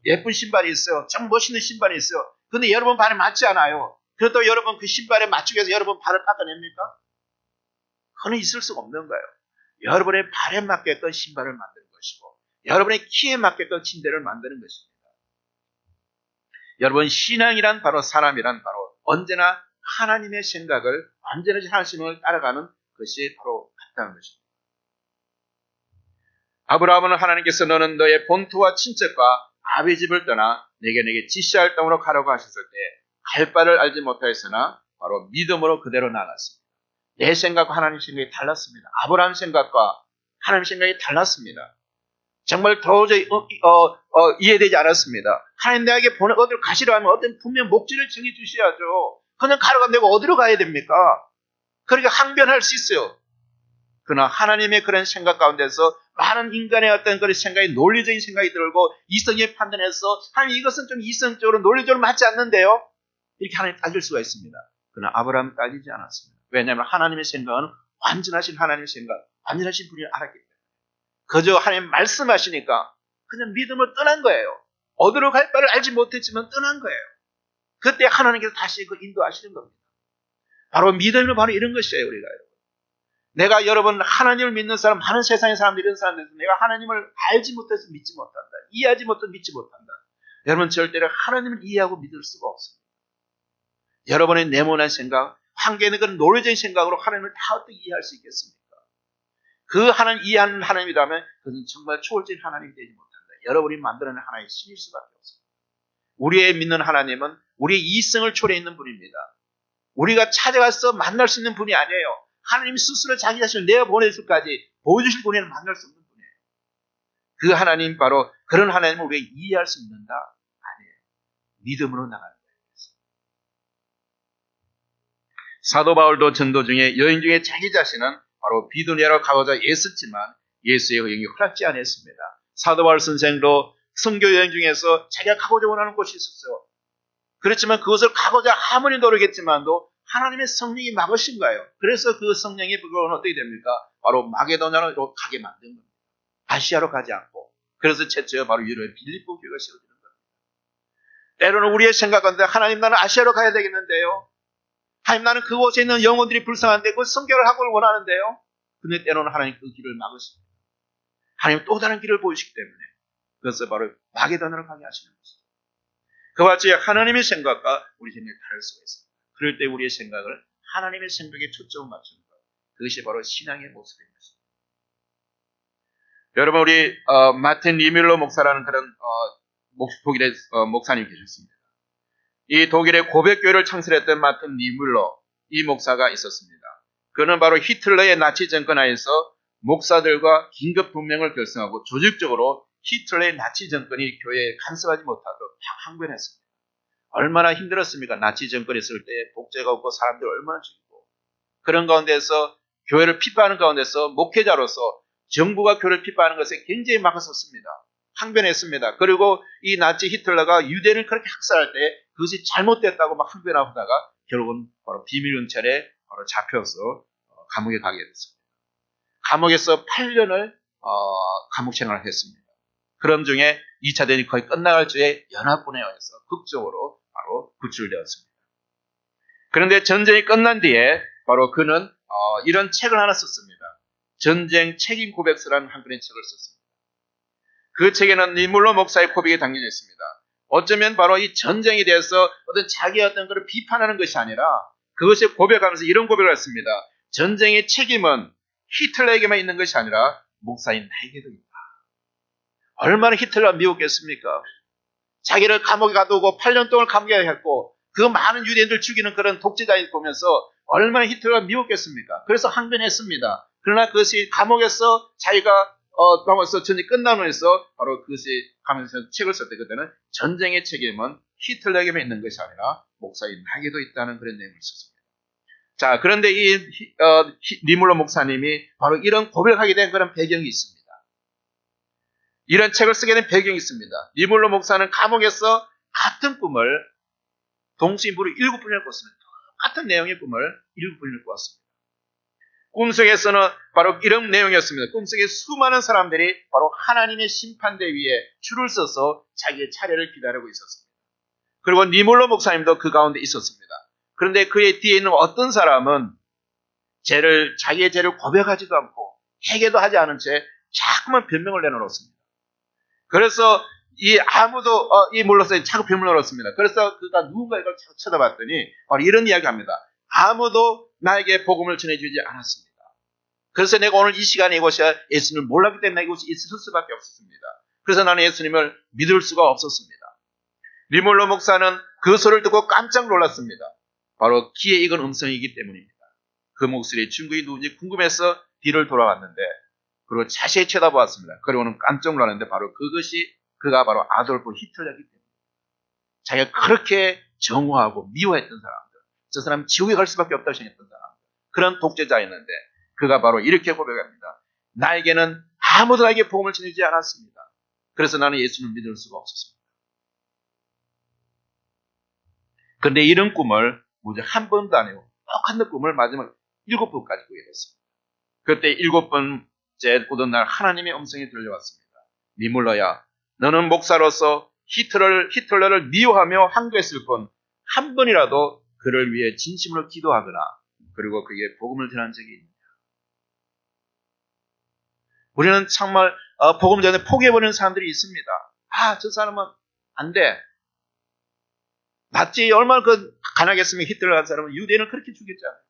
예쁜 신발이 있어요. 참 멋있는 신발이 있어요. 근데 여러분 발에 맞지 않아요. 그래도 여러분 그 신발에 맞추기 위해서 여러분 발을 깎아냅니까? 그건 있을 수가 없는 거예요. 여러분의 발에 맞게끔 신발을 만드는 것이고 여러분의 키에 맞게끔 침대를 만드는 것입니다. 여러분, 신앙이란 바로 사람이란 바로 언제나 하나님의 생각을 완전히 하나님을 따라가는 것이 바로 같다는 것입니다. 아브라함은 하나님께서 너는 너의 본토와 친척과 아비 집을 떠나 내게 지시할 땅으로 가라고 하셨을 때 갈 바를 알지 못하였으나 바로 믿음으로 그대로 나갔습니다. 내 생각과 하나님 생각이 달랐습니다. 아브라함 생각과 하나님 생각이 달랐습니다. 정말 도저히 이해되지 않았습니다. 하나님 내게 어디로 가시려 하면 어떤 분명 목적을 정해 주셔야죠. 그냥 가러 가면 내가 어디로 가야 됩니까? 그러니까 항변할 수 있어요. 그러나 하나님의 그런 생각 가운데서 많은 인간의 어떤 그런 생각이 논리적인 생각이 들고 이성의 판단해서 하나님 이것은 좀 이성적으로 논리적으로 맞지 않는데요. 이렇게 하나님 따질 수가 있습니다. 그러나 아브라함은 따지지 않았습니다. 왜냐하면 하나님의 생각은 완전하신 하나님의 생각, 완전하신 분을 알았기 때문에. 그저 하나님 말씀하시니까 그냥 믿음을 떠난 거예요. 어디로 갈 바를 알지 못했지만 떠난 거예요. 그때 하나님께서 다시 그 인도하시는 겁니다. 바로 믿음은 바로 이런 것이에요, 우리가. 내가 여러분 하나님을 믿는 사람, 많은 세상의 사람들이 이런 사람들에서 내가 하나님을 알지 못해서 믿지 못한다. 이해하지 못해서 믿지 못한다. 여러분 절대로 하나님을 이해하고 믿을 수가 없습니다. 여러분의 네모난 생각, 한계는 그런 논리적인 생각으로 하나님을 다 어떻게 이해할 수 있겠습니까? 그 하나님 이해하는 하나님이라면 그것은 정말 초월적인 하나님이 되지 못한다. 여러분이 만들어낸 하나님의 신일 수밖에 없습니다. 우리의 믿는 하나님은 우리의 이성을 초래했는 분입니다. 우리가 찾아가서 만날 수 있는 분이 아니에요. 하나님 스스로 자기 자신을 내어보내줄까지 보여주실 분에는 만날 수 없는 분이에요. 그 하나님 바로 그런 하나님을 우리가 이해할 수 있는가? 아니에요. 믿음으로 나가는 거예요. 사도 바울도 전도 중에 여행 중에 자기 자신은 바로 비두니아로 가고자 애썼지만 예수의 의행이 허락지 않았습니다. 사도 바울 선생도 선교 여행 중에서 자기가 가고자 원하는 곳이 있었어요. 그렇지만 그것을 가고자 아무리 노력했지만도 하나님의 성령이 막으신 거예요. 그래서 그 성령의 불과는 어떻게 됩니까? 바로 마게도냐로 가게 만든 겁니다. 아시아로 가지 않고. 그래서 최초에 바로 유럽의 빌립보 교회가 세워지는 겁니다. 때로는 우리의 생각 가운데 하나님 나는 아시아로 가야 되겠는데요. 하나님 나는 그곳에 있는 영혼들이 불쌍한데 그 선교를 하고 원하는데요. 근데 때로는 하나님 그 길을 막으십니다. 하나님 또 다른 길을 보이시기 때문에 그것을 바로 마게도냐로 가게 하시는 것입니다. 그와 같이 하나님의 생각과 우리 생각이 다를 수가 있습니다. 그럴 때 우리의 생각을 하나님의 생각에 초점을 맞추는 것. 그것이 바로 신앙의 모습인 것입니다. 여러분 우리 마틴 리뮬러 목사라는 그런 독일의 목사님 계셨습니다. 이 독일의 고백교회를 창설했던 마틴 리뮬러 이 목사가 있었습니다. 그는 바로 히틀러의 나치 정권 하에서 목사들과 긴급 동맹을 결성하고 조직적으로 히틀러의 나치 정권이 교회에 간섭하지 못하도록 항변했습니다. 얼마나 힘들었습니까? 나치 정권이 있을 때 독재가 없고 사람들 얼마나 죽이고 그런 가운데서 교회를 핍박하는 가운데서 목회자로서 정부가 교회를 핍박하는 것에 굉장히 막았었습니다. 항변했습니다. 그리고 이 나치 히틀러가 유대인을 그렇게 학살할 때 그것이 잘못됐다고 막 항변하다가 결국은 바로 비밀경찰에 바로 잡혀서 감옥에 가게 됐습니다. 감옥에서 8년을 감옥 생활을 했습니다. 그런 중에 2차 대전이 거의 끝나갈 즈에 연합군에 의해서 극적으로 바로 구출되었습니다. 그런데 전쟁이 끝난 뒤에 바로 그는 이런 책을 하나 썼습니다. 전쟁 책임 고백서라는 한 권의 책을 썼습니다. 그 책에는 리뮬러 목사의 고백이 담겨 있습니다. 어쩌면 바로 이 전쟁에 대해서 어떤 자기의 어떤 것을 비판하는 것이 아니라 그것을 고백하면서 이런 고백을 했습니다. 전쟁의 책임은 히틀러에게만 있는 것이 아니라 목사인 나에게도 있다. 얼마나 히틀러가 미웠겠습니까? 자기를 감옥에 가두고 8년 동안 감옥에 했고 그 많은 유대인들 죽이는 그런 독재자를 보면서 얼마나 히틀러가 미웠겠습니까? 그래서 항변했습니다. 그러나 그것이 감옥에서 자기가 감옥에서 전쟁이 끝나고 해서 바로 그것이 감옥에서 책을 썼을 때 그때는 전쟁의 책임은 히틀러에게만 있는 것이 아니라 목사인 나에게도 있다는 그런 내용을 썼습니다. 자, 그런데 이 리뮬러 목사님이 바로 이런 고백하게 된 그런 배경이 있습니다. 이런 책을 쓰게 된 배경이 있습니다. 리뮬러 목사는 감옥에서 같은 꿈을 동시에 무려 7번이나 꿨습니다. 같은 내용의 꿈을 7번이나 꿨습니다. 꿈속에서는 바로 이런 내용이었습니다. 꿈속에 수많은 사람들이 바로 하나님의 심판대 위에 줄을 서서 자기의 차례를 기다리고 있었습니다. 그리고 리뮬러 목사님도 그 가운데 있었습니다. 그런데 그의 뒤에 있는 어떤 사람은 자기의 죄를 고백하지도 않고 회개도 하지 않은 채 자꾸만 변명을 내놓았습니다. 그래서 아무도 몰라서 자꾸 변명을 내놓았습니다. 그래서 그가 누군가 이걸 쳐다봤더니 바로 이런 이야기합니다. 아무도 나에게 복음을 전해주지 않았습니다. 그래서 내가 오늘 이 시간에 이곳에 예수님을 몰랐기 때문에 이곳에 있을 수밖에 없었습니다. 그래서 나는 예수님을 믿을 수가 없었습니다. 리뮬러 목사는 그 소리를 듣고 깜짝 놀랐습니다. 바로 귀에 익은 음성이기 때문입니다. 그 목소리의 주인공이 누군지 궁금해서 뒤를 돌아봤는데 그리고 자세히 쳐다보았습니다. 그리고는 깜짝 놀랐는데 바로 그가 바로 아돌프 히틀러이기 때문에 자기가 그렇게 정오하고 미워했던 사람들, 저 사람 지옥에 갈 수밖에 없다고 생각했던 사람, 그런 독재자였는데 그가 바로 이렇게 고백합니다. 나에게는 아무도 나에게 복음을 전해주지 않았습니다. 그래서 나는 예수님을 믿을 수가 없었습니다. 그런데 이런 꿈을 무려 한 번도 안 해요. 똑같은 꿈을 마지막 7번까지 꾸게 됐습니다. 그때 7번째 오던 날 하나님의 음성이 들려왔습니다. 리뮬러야, 너는 목사로서 히틀러를 미워하며 항거했을 뿐 한 번이라도 그를 위해 진심으로 기도하거나 그리고 그에게 복음을 전한 적이 있느냐. 우리는 정말 복음을 전해 포기해버리는 사람들이 있습니다. 저 사람은 안 돼. 나치 얼마나 가난하겠으면 히틀러 같은 사람은 유대인을 그렇게 죽였잖아요.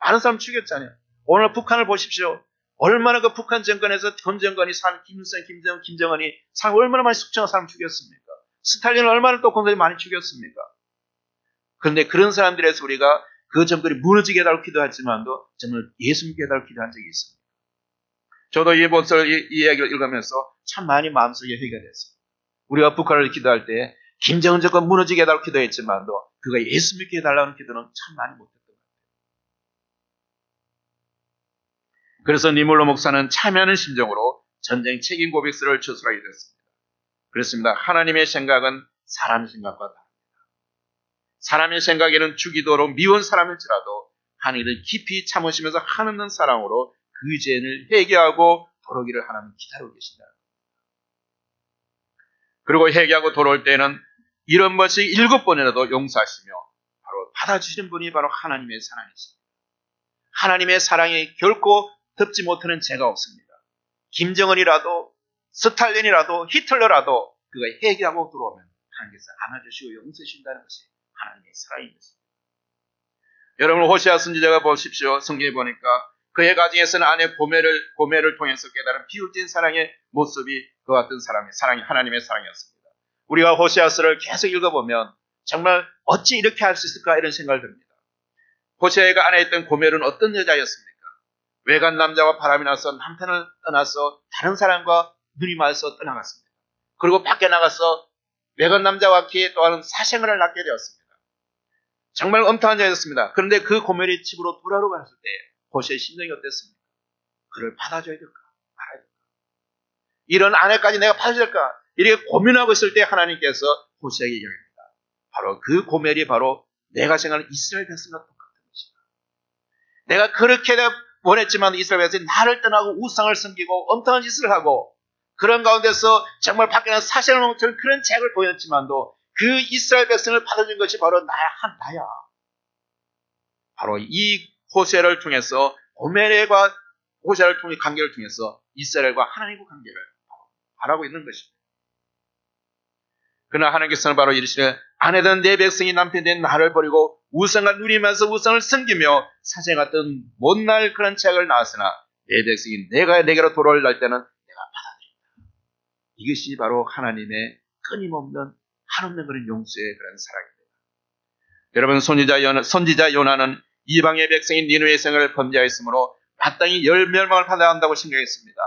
많은 사람 죽였잖아요. 오늘 북한을 보십시오. 얼마나 그 북한 정권에서 전 정권이 김일성, 김정은이 얼마나 많이 숙청한 사람 죽였습니까? 스탈린을 얼마나 또 공산이 많이 죽였습니까? 그런데 그런 사람들에서 우리가 그 정권이 무너지게 해달라고 기도하지만도 정말 예수 믿게 해달라고 기도한 적이 있습니다. 저도 이 이야기를 읽으면서 참 많이 마음속에 회개가 됐어요. 우리가 북한을 기도할 때 김정은 정권 무너지게 해달라고 기도했지만도 그가 예수 믿게 해달라는 기도는 참 많이 못했던 것 같아요. 그래서 니물로 목사는 참여하는 심정으로 전쟁 책임 고백서를 추출하게 됐습니다. 그렇습니다. 하나님의 생각은 사람의 생각과 다릅니다. 사람의 생각에는 죽이도록 미운 사람일지라도 하나님은 깊이 참으시면서 한없는 사랑으로 그 죄를 회개하고 돌아오기를 하나님 기다리고 계신다. 그리고 회개하고 돌아올 때는 이런 것이 7번이라도 용서하시며 바로 받아주시는 분이 바로 하나님의 사랑이십니다. 하나님의 사랑에 결코 덮지 못하는 죄가 없습니다. 김정은이라도 스탈린이라도 히틀러라도 그가 회개하고 들어오면 하나님께서 안아주시고 용서하신다는 것이 하나님의 사랑입니다. 여러분 호세아 선지자가 보십시오. 성경에 보니까 그의 가정에서는 아내 고멜을 통해서 깨달은 비웃진 사랑의 모습이 그 같은 사랑이 하나님의 사랑이었습니다. 우리가 호세아서를 계속 읽어보면 정말 어찌 이렇게 할 수 있을까 이런 생각을 듭니다. 호세아가 아내에 있던 고멜은 어떤 여자였습니까? 외간 남자와 바람이 나서 남편을 떠나서 다른 사람과 눈이 맞아서 떠나갔습니다. 그리고 밖에 나가서 외간 남자와 함께 또한 사생활을 낳게 되었습니다. 정말 엄청난 여자였습니다. 그런데 그 고멜이 집으로 돌아오러 갔을 때 호세아의 심정이 어땠습니까? 그를 받아줘야 될까? 말아야 될까? 이런 아내까지 내가 받아줘야 될까? 이렇게 고민하고 있을 때 하나님께서 호세아에게 얘기합니다. 바로 그 고멜이 바로 내가 생각하는 이스라엘 백성과 똑같은 것이다. 내가 그렇게 원했지만 이스라엘 백성이 나를 떠나고 우상을 섬기고 엄청난 짓을 하고 그런 가운데서 정말 밖에는 사실을 넘치는 그런 죄를 보였지만도 그 이스라엘 백성을 받아준 것이 바로 나야. 바로 이 호세아를 통해서 고멜과 호세아를 통해 관계를 통해서 이스라엘과 하나님과 관계를 바라고 있는 것입니다. 그러나 하나님께서는 바로 이르시되 아내된 내 백성이 남편 된 나를 버리고 우상을 누리면서 우상을 섬기며 사생 같은 못날 그런 죄악을 낳았으나 내 백성이 내게로 돌아올 날 때는 내가 받아들인다. 이것이 바로 하나님의 끊임없는 한없는 그런 용서의 그런 사랑입니다. 여러분 선지자 요나는 이방의 백성인 니느웨 성을 범죄하였으므로 마땅히 멸망을 받아야 한다고 생각했습니다.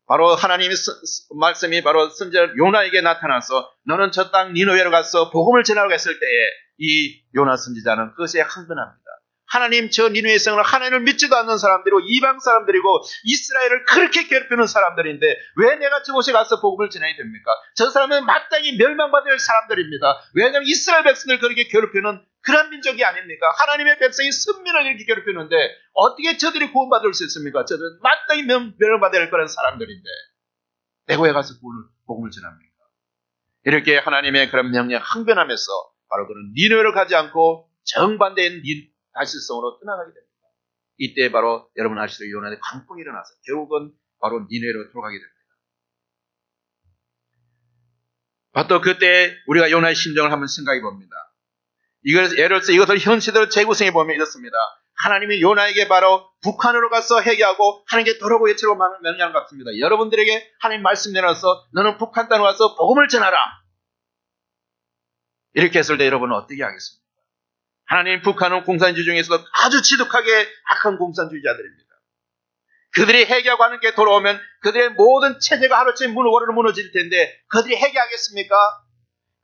바로 하나님의 말씀이 바로 선지자 요나에게 나타나서 너는 저 땅 니느웨로 가서 복음을 전하라고 했을 때에 이 요나 선지자는 그것에 항변합니다. 하나님 저 니느웨 성을 하나님을 믿지도 않는 사람들이고 이방 사람들이고 이스라엘을 그렇게 괴롭히는 사람들인데 왜 내가 저곳에 가서 복음을 전해야 됩니까? 저 사람은 마땅히 멸망받을 사람들입니다. 왜냐하면 이스라엘 백성을 그렇게 괴롭히는 그런 민족이 아닙니까? 하나님의 백성이 선민을 이렇게 괴롭히는데 어떻게 저들이 구원받을 수 있습니까? 저들은 마땅히 멸망받을 그런 사람들인데 내가 왜 가서 복음을 전합니까? 이렇게 하나님의 그런 명령에 항변하면서 바로 그는 니느웨로 가지 않고 정반대인 다시성으로 떠나가게 됩니다. 이때 바로 여러분 아시죠? 요나의 광풍이 일어나서 결국은 바로 니느웨로 돌아가게 됩니다. 또 그때 우리가 요나의 심정을 한번 생각해 봅니다. 예를 들어서 이것을 현 시대로 재구성해 보면 이렇습니다. 하나님이 요나에게 바로 북한으로 가서 회개하고 하나님께 돌아오고 외치라고 명령한 것 같습니다. 여러분들에게 하나님 말씀 내려서 너는 북한 땅으로 가서 복음을 전하라. 이렇게 했을 때 여러분은 어떻게 하겠습니까? 하나님 북한은 공산주의 중에서도 아주 지독하게 악한 공산주의자들입니다. 그들이 회개하고 하나님께 돌아오면 그들의 모든 체제가 하루치 무너질 텐데 그들이 회개하겠습니까?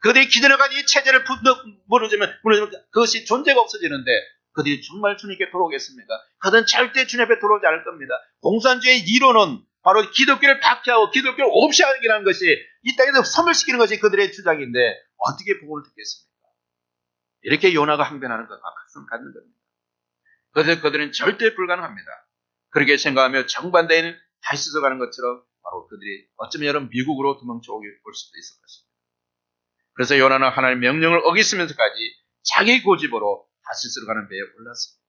그들이 기다려가지고 이 체제를 무너지면 그것이 존재가 없어지는데 그들이 정말 주님께 돌아오겠습니까? 그들은 절대 주님 앞에 돌아오지 않을 겁니다. 공산주의 이론은 바로 기독교를 박해하고 기독교를 없애하기라는 것이 이 땅에서 소멸시키는 것이 그들의 주장인데 어떻게 복음을 듣겠습니까? 이렇게 요나가 항변하는 것과 같은 겁니다. 그래서 그들은 절대 불가능합니다. 그렇게 생각하며 정반대인 다시서 가는 것처럼 바로 그들이 어쩌면 여러분 미국으로 도망쳐 올 수도 있을 것입니다. 그래서 요나는 하나님의 명령을 어기시면서까지 자기 고집으로 다시스로 가는 배에 올랐습니다.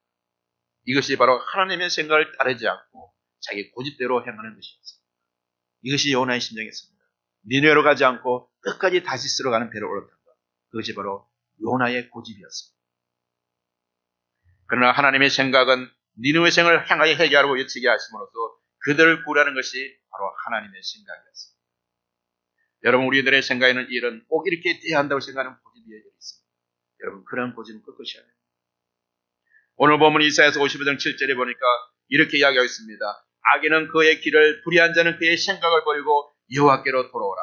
이것이 바로 하나님의 생각을 따르지 않고 자기 고집대로 행하는 것이었습니다. 이것이 요나의 심정이었습니다. 니느웨로 가지 않고 끝까지 다시스로 가는 배를 올랐던 것. 그것이 바로 요나의 고집이었습니다. 그러나 하나님의 생각은 니느웨 성을 향하여 회개하라고 외치게 하심으로써 그들을 구하는 것이 바로 하나님의 생각이었습니다. 여러분 우리들의 생각에는 이런 꼭 이렇게 돼야 한다고 생각하는 고집이 있습니다. 여러분 그런 고집은 꺾으셔야 됩니다. 오늘 보면 이사야서 55장 7절에 보니까 이렇게 이야기하고 있습니다. 악인은 그의 길을 불의한 자는 그의 생각을 버리고 여호와께로 돌아오라.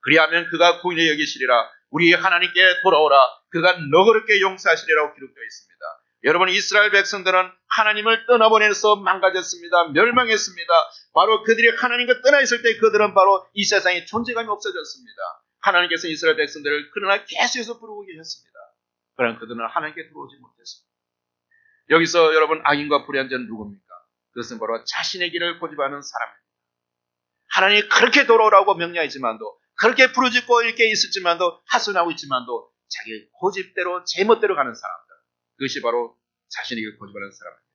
그리하면 그가 공의를 여기시리라. 우리 하나님께 돌아오라. 그가 너그럽게 용서하시리라고 기록되어 있습니다. 여러분, 이스라엘 백성들은 하나님을 떠나보내서 망가졌습니다. 멸망했습니다. 바로 그들이 하나님과 떠나 있을 때 그들은 바로 이 세상에 존재감이 없어졌습니다. 하나님께서 이스라엘 백성들을 그러나 계속해서 부르고 계셨습니다. 그러나 그들은 하나님께 들어오지 못했습니다. 여기서 여러분, 악인과 불의한 자는 누굽니까? 그것은 바로 자신의 길을 고집하는 사람입니다. 하나님이 그렇게 돌아오라고 명령했지만도, 그렇게 부르짖고 이렇게 있었지만도, 하소연하고 있지만도 자기 고집대로 제멋대로 가는 사람들, 그것이 바로 자신의 길을 고집하는 사람입니다.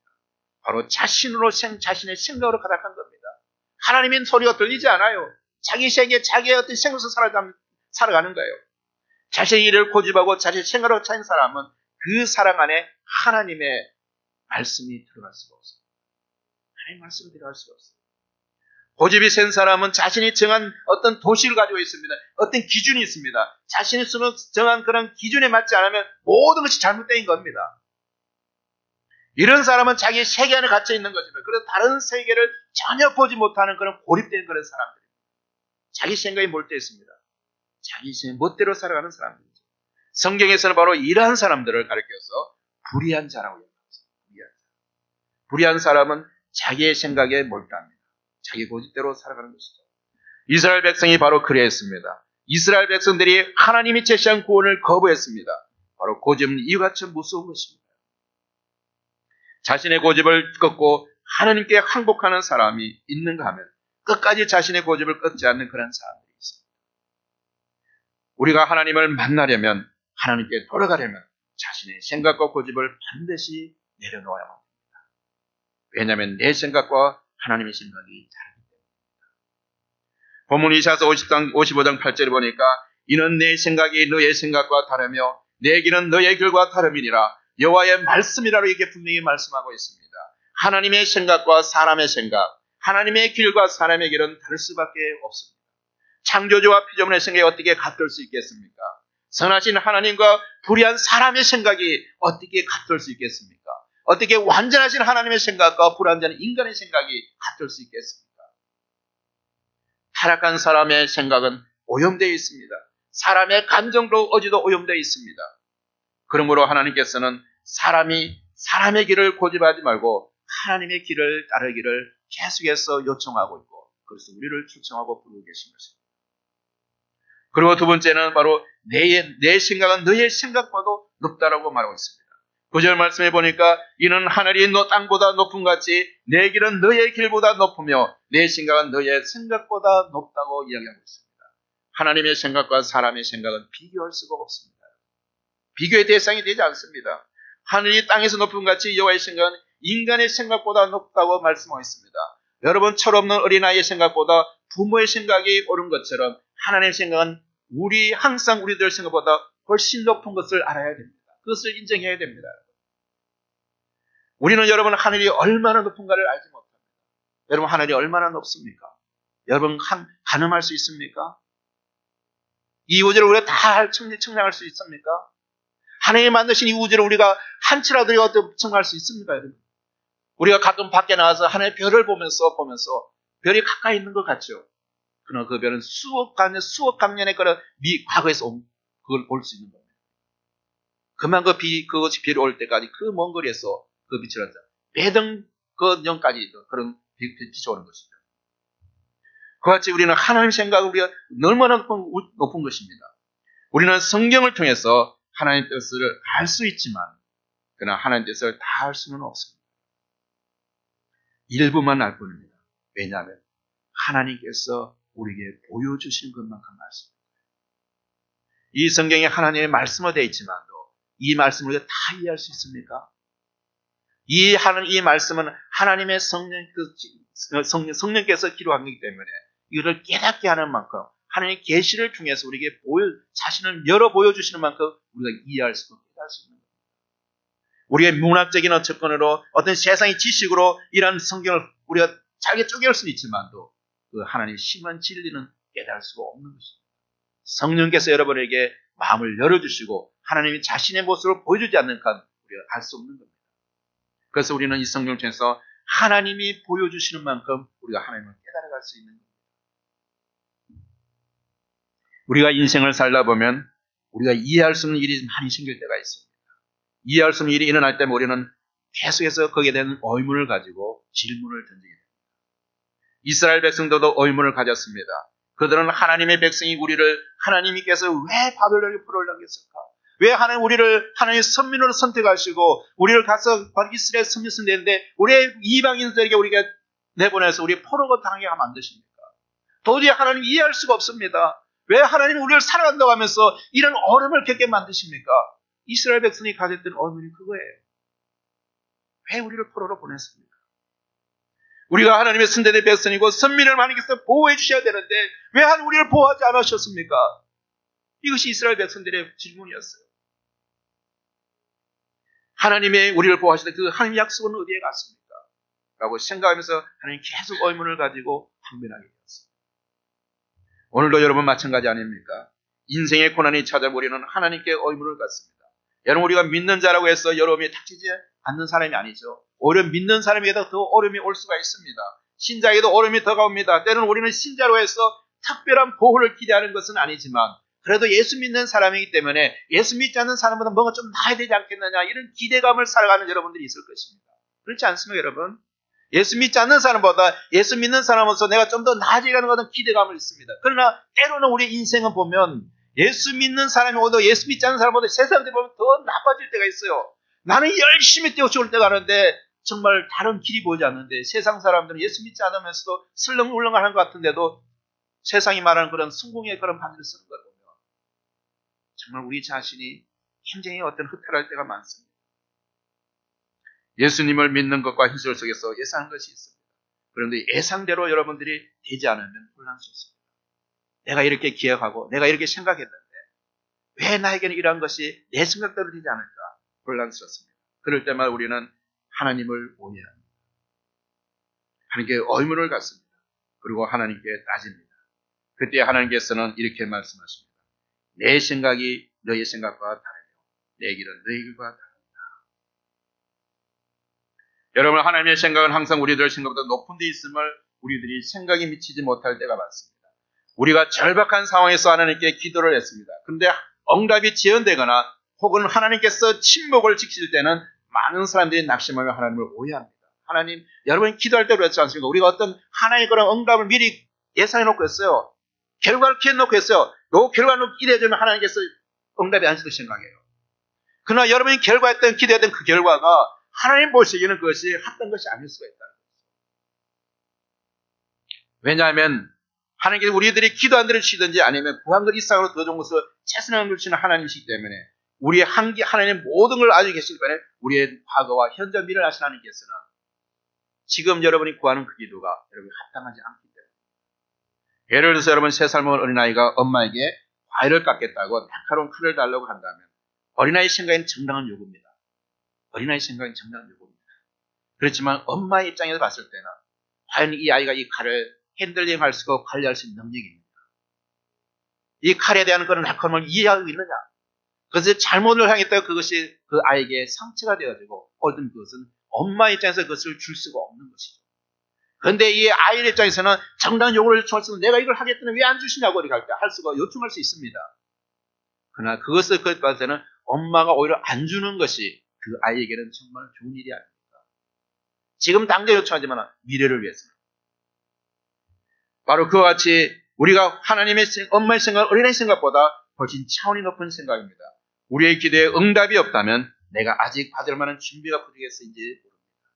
바로 자신의 생각으로 가득한 겁니다. 하나님의 소리가 들리지 않아요. 자기 세계, 자기의 어떤 생각으로 살아가는 거예요. 자신의 길을 고집하고 자신의 생각으로 차는 사람은 그 사랑 안에 하나님의 말씀이 들어갈 수가 없어요. 하나님의 말씀이 들어갈 수가 없어요. 고집이 센 사람은 자신이 정한 어떤 도시를 가지고 있습니다. 어떤 기준이 있습니다. 자신이 정한 그런 기준에 맞지 않으면 모든 것이 잘못된 겁니다. 이런 사람은 자기 세계 안에 갇혀 있는 것입니다. 그래서 다른 세계를 전혀 보지 못하는 그런 고립된 그런 사람들입니다. 자기 생각이 몰두해 있습니다. 자기 멋대로 살아가는 사람들이죠. 성경에서는 바로 이러한 사람들을 가리켜서 불의한 자라고 얘기합니다. 불의한 사람은 자기의 생각에 몰두합니다. 자기 고집대로 살아가는 것이죠. 이스라엘 백성이 바로 그랬습니다. 이스라엘 백성들이 하나님이 제시한 구원을 거부했습니다. 바로 고집은 이와 같이 무서운 것입니다. 자신의 고집을 꺾고 하나님께 항복하는 사람이 있는가 하면 끝까지 자신의 고집을 꺾지 않는 그런 사람들이 있습니다. 우리가 하나님을 만나려면, 하나님께 돌아가려면 자신의 생각과 고집을 반드시 내려놓아야만 합니다. 왜냐하면 내 생각과 하나님의 생각이 다르기 때문입니다. 본문 이사야서 55장 8절에 보니까 이는 내 생각이 너의 생각과 다르며 내 길은 너의 길과 다름이니라. 여호와의 말씀이라고 이렇게 분명히 말씀하고 있습니다. 하나님의 생각과 사람의 생각, 하나님의 길과 사람의 길은 다를 수밖에 없습니다. 창조주와 피조물의 생각이 어떻게 같을 수 있겠습니까? 선하신 하나님과 불의한 사람의 생각이 어떻게 같을 수 있겠습니까? 어떻게 완전하신 하나님의 생각과 불완전한 인간의 생각이 같을 수 있겠습니까? 타락한 사람의 생각은 오염되어 있습니다. 사람의 감정도 어지도 오염되어 있습니다. 그러므로 하나님께서는 사람이 사람의 길을 고집하지 말고 하나님의 길을 따르기를 계속해서 요청하고 있고, 그래서 우리를 초청하고 부르고 계신 것입니다. 그리고 두 번째는 바로 내 생각은 너의 생각보다도 높다라고 말하고 있습니다. 9절 말씀해 보니까 이는 하늘이 너 땅보다 높은 같이 내 길은 너의 길보다 높으며 내 생각은 너의 생각보다 높다고 이야기하고 있습니다. 하나님의 생각과 사람의 생각은 비교할 수가 없습니다. 비교의 대상이 되지 않습니다. 하늘이 땅에서 높은 같이 여호와의 생각은 인간의 생각보다 높다고 말씀하고 있습니다. 여러분, 철없는 어린아이의 생각보다 부모의 생각이 옳은 것처럼 하나님의 생각은 항상 우리들 생각보다 훨씬 높은 것을 알아야 됩니다. 그것을 인정해야 됩니다. 우리는 여러분 하늘이 얼마나 높은가를 알지 못합니다. 여러분, 하늘이 얼마나 높습니까? 여러분 가늠할 수 있습니까? 이 우주를 우리가 다 측량할 수 있습니까? 하나님이 만드신 이 우주를 우리가 한치라도 측량할 수 있습니까? 여러분? 우리가 가끔 밖에 나와서 하나님의 별을 보면서 별이 가까이 있는 것 같죠. 그러나 그 별은 수억 강년의 그런 과거에서 온 그걸 볼 수 있는 겁니다. 그만 그것이 별이 올 때까지 그 먼 거리에서 그 빛을 한다. 매등 그 년까지 그런 빛이 오는 것이죠. 그같이 우리는 하나님 생각을 우리가 얼마나 높은 것입니다. 우리는 성경을 통해서 하나님 뜻을 알 수 있지만, 그러나 하나님 뜻을 다 알 수는 없습니다. 일부만 알 뿐입니다. 왜냐하면 하나님께서 우리에게 보여주신 것만큼 말씀입니다. 이 성경에 하나님의 말씀으로 되어 있지만도 이 말씀을 우리가 다 이해할 수 있습니까? 이 말씀은 하나님의 성령께서 기록한 것이기 때문에 이것을 깨닫게 하는 만큼 하나님의 계시를 통해서 우리에게 자신을 열어 보여주시는 만큼 우리가 이해할 수 있고 깨달을 수 있는 겁니다. 우리의 문학적인 접근으로 어떤 세상의 지식으로 이런 성경을 우리가 잘게 쪼갤 수는 있지만도 그 하나님의 심한 진리는 깨달을 수가 없는 것입니다. 성령께서 여러분에게 마음을 열어주시고 하나님이 자신의 모습을 보여주지 않는 한 우리가 알 수 없는 겁니다. 그래서 우리는 이 성경을 통해서 하나님이 보여주시는 만큼 우리가 하나님을 깨달아갈 수 있는 겁니다. 우리가 인생을 살다 보면 우리가 이해할 수 없는 일이 많이 생길 때가 있습니다. 이해할 수 없는 일이 일어날 때 우리는 계속해서 거기에 대한 의문을 가지고 질문을 던지게 됩니다. 이스라엘 백성들도 의문을 가졌습니다. 그들은 하나님의 백성이 우리를 하나님께서 왜 바벨론에 포로를 넘겼을까? 왜 하나님 우리를 하나님의 선민으로 선택하시고 우리를 가서 이스라엘 선민을 내는데 우리 이방인들에게 우리가 내보내서 우리 포로가 당하게 하면 안 되십니까? 도저히 하나님 이해할 수가 없습니다. 왜 하나님 우리를 사랑한다고 하면서 이런 어려움을 겪게 만드십니까? 이스라엘 백성이 가졌던 의문이 그거예요. 왜 우리를 포로로 보냈습니까? 우리가 하나님의 선대의 백성이고 선민을 하나님께서 보호해 주셔야 되는데 왜 하나님 우리를 보호하지 않으셨습니까? 이것이 이스라엘 백성들의 질문이었어요. 하나님의 우리를 보호하실 때 그 하나님의 약속은 어디에 갔습니까? 라고 생각하면서 하나님 계속 의문을 가지고 항변하게 되었습니다. 오늘도 여러분 마찬가지 아닙니까? 인생의 고난이 찾아오면 우리는 하나님께 의문을 갖습니다. 여러분 우리가 믿는 자라고 해서 여러분이 닥치지 않는 사람이 아니죠. 오히려 믿는 사람에게도 더 어려움이 올 수가 있습니다. 신자에게도 어려움이 더 가옵니다. 때로는 우리는 신자로 해서 특별한 보호를 기대하는 것은 아니지만 그래도 예수 믿는 사람이기 때문에 예수 믿지 않는 사람보다 뭔가 좀 나아야 되지 않겠느냐 이런 기대감을 살아가는 여러분들이 있을 것입니다. 그렇지 않습니까 여러분? 예수 믿지 않는 사람보다 예수 믿는 사람으로서 내가 좀 더 나아지려는 것은 기대감을 있습니다. 그러나 때로는 우리 인생을 보면 예수 믿는 사람이고도 예수 믿지 않는 사람보다 세상들 보면 더 나빠질 때가 있어요. 나는 열심히 뛰어죽을 때가 하는데 정말 다른 길이 보이지 않는데 세상 사람들은 예수 믿지 않으면서도 설렁울렁하는 것 같은데도 세상이 말하는 그런 성공의 그런 반지를 쓰는 걸 보면 정말 우리 자신이 굉장히 어떤 흡혈할 때가 많습니다. 예수님을 믿는 것과 현실 속에서 예상한 것이 있습니다. 그런데 예상대로 여러분들이 되지 않으면 혼란스럽습니다. 내가 이렇게 기억하고 내가 이렇게 생각했는데 왜 나에게는 이러한 것이 내 생각대로 되지 않을까 혼란스럽습니다. 그럴 때마다 우리는 하나님을 오해합니다. 하나님께 의문을 갖습니다. 그리고 하나님께 따집니다. 그때 하나님께서는 이렇게 말씀하십니다. 내 생각이 너의 생각과 다르며 내 길은 너의 길과 다릅니다. 여러분 하나님의 생각은 항상 우리들 생각보다 높은 데 있음을 우리들이 생각이 미치지 못할 때가 많습니다. 우리가 절박한 상황에서 하나님께 기도를 했습니다. 그런데 응답이 지연되거나 혹은 하나님께서 침묵을 지킬 때는 많은 사람들이 낙심하며 하나님을 오해합니다. 하나님, 여러분이 기도할 때 그렇지 않습니까? 우리가 어떤 하나의 그런 응답을 미리 예상해 놓고 했어요. 결과를 기해 놓고 했어요. 요 결과는 기대해주면 하나님께서 응답이 안 주실 생각이에요. 그러나 여러분이 결과했던 기대했던 그 결과가 하나님 보시기에는 그것이 합당한 것이 아닐 수가 있다는 거죠. 왜냐하면 하나님께서 우리들이 기도한 대로 주시든지 아니면 구한 것 이상으로 더 좋은 것을 최선을 주시는 하나님이시기 때문에 우리의 하나님의 모든 걸 알고 계시기 때문에 우리의 과거와 현재 미래를 아시는 하나님께서는 지금 여러분이 구하는 그 기도가 여러분이 합당하지 않기 때문에 예를 들어서 여러분 3살 먹은 어린아이가 엄마에게 과일을 깎겠다고 날카로운 칼을 달라고 한다면 어린아이 생각엔 정당한 요구입니다. 어린아이 생각엔 정당한 요구입니다. 그렇지만 엄마의 입장에서 봤을 때는 과연 이 아이가 이 칼을 핸들링할 수 있고 관리할 수 있는 능력입니다. 이 칼에 대한 그런 날카로움을 이해하고 있느냐? 그것을 잘못을 향했다고 그것이 그 아이에게 상처가 되어지고 얻은 것은 엄마 입장에서 그것을 줄 수가 없는 것이죠. 그런데 이 아이 입장에서는 정당한 요구를 요청할 수 있는 내가 이걸 하겠다는 왜 안 주시냐고 이렇게 할 때 할 수가 요청할 수 있습니다. 그러나 그것을 그것 봤을 때는 엄마가 오히려 안 주는 것이 그 아이에게는 정말 좋은 일이 아닙니다. 지금 당장 요청하지만 미래를 위해서는. 바로 그와 같이 우리가 하나님의 엄마의 생각, 어린아이의 생각보다 훨씬 차원이 높은 생각입니다. 우리의 기도에 응답이 없다면 내가 아직 받을 만한 준비가 부족했는지 모릅니다.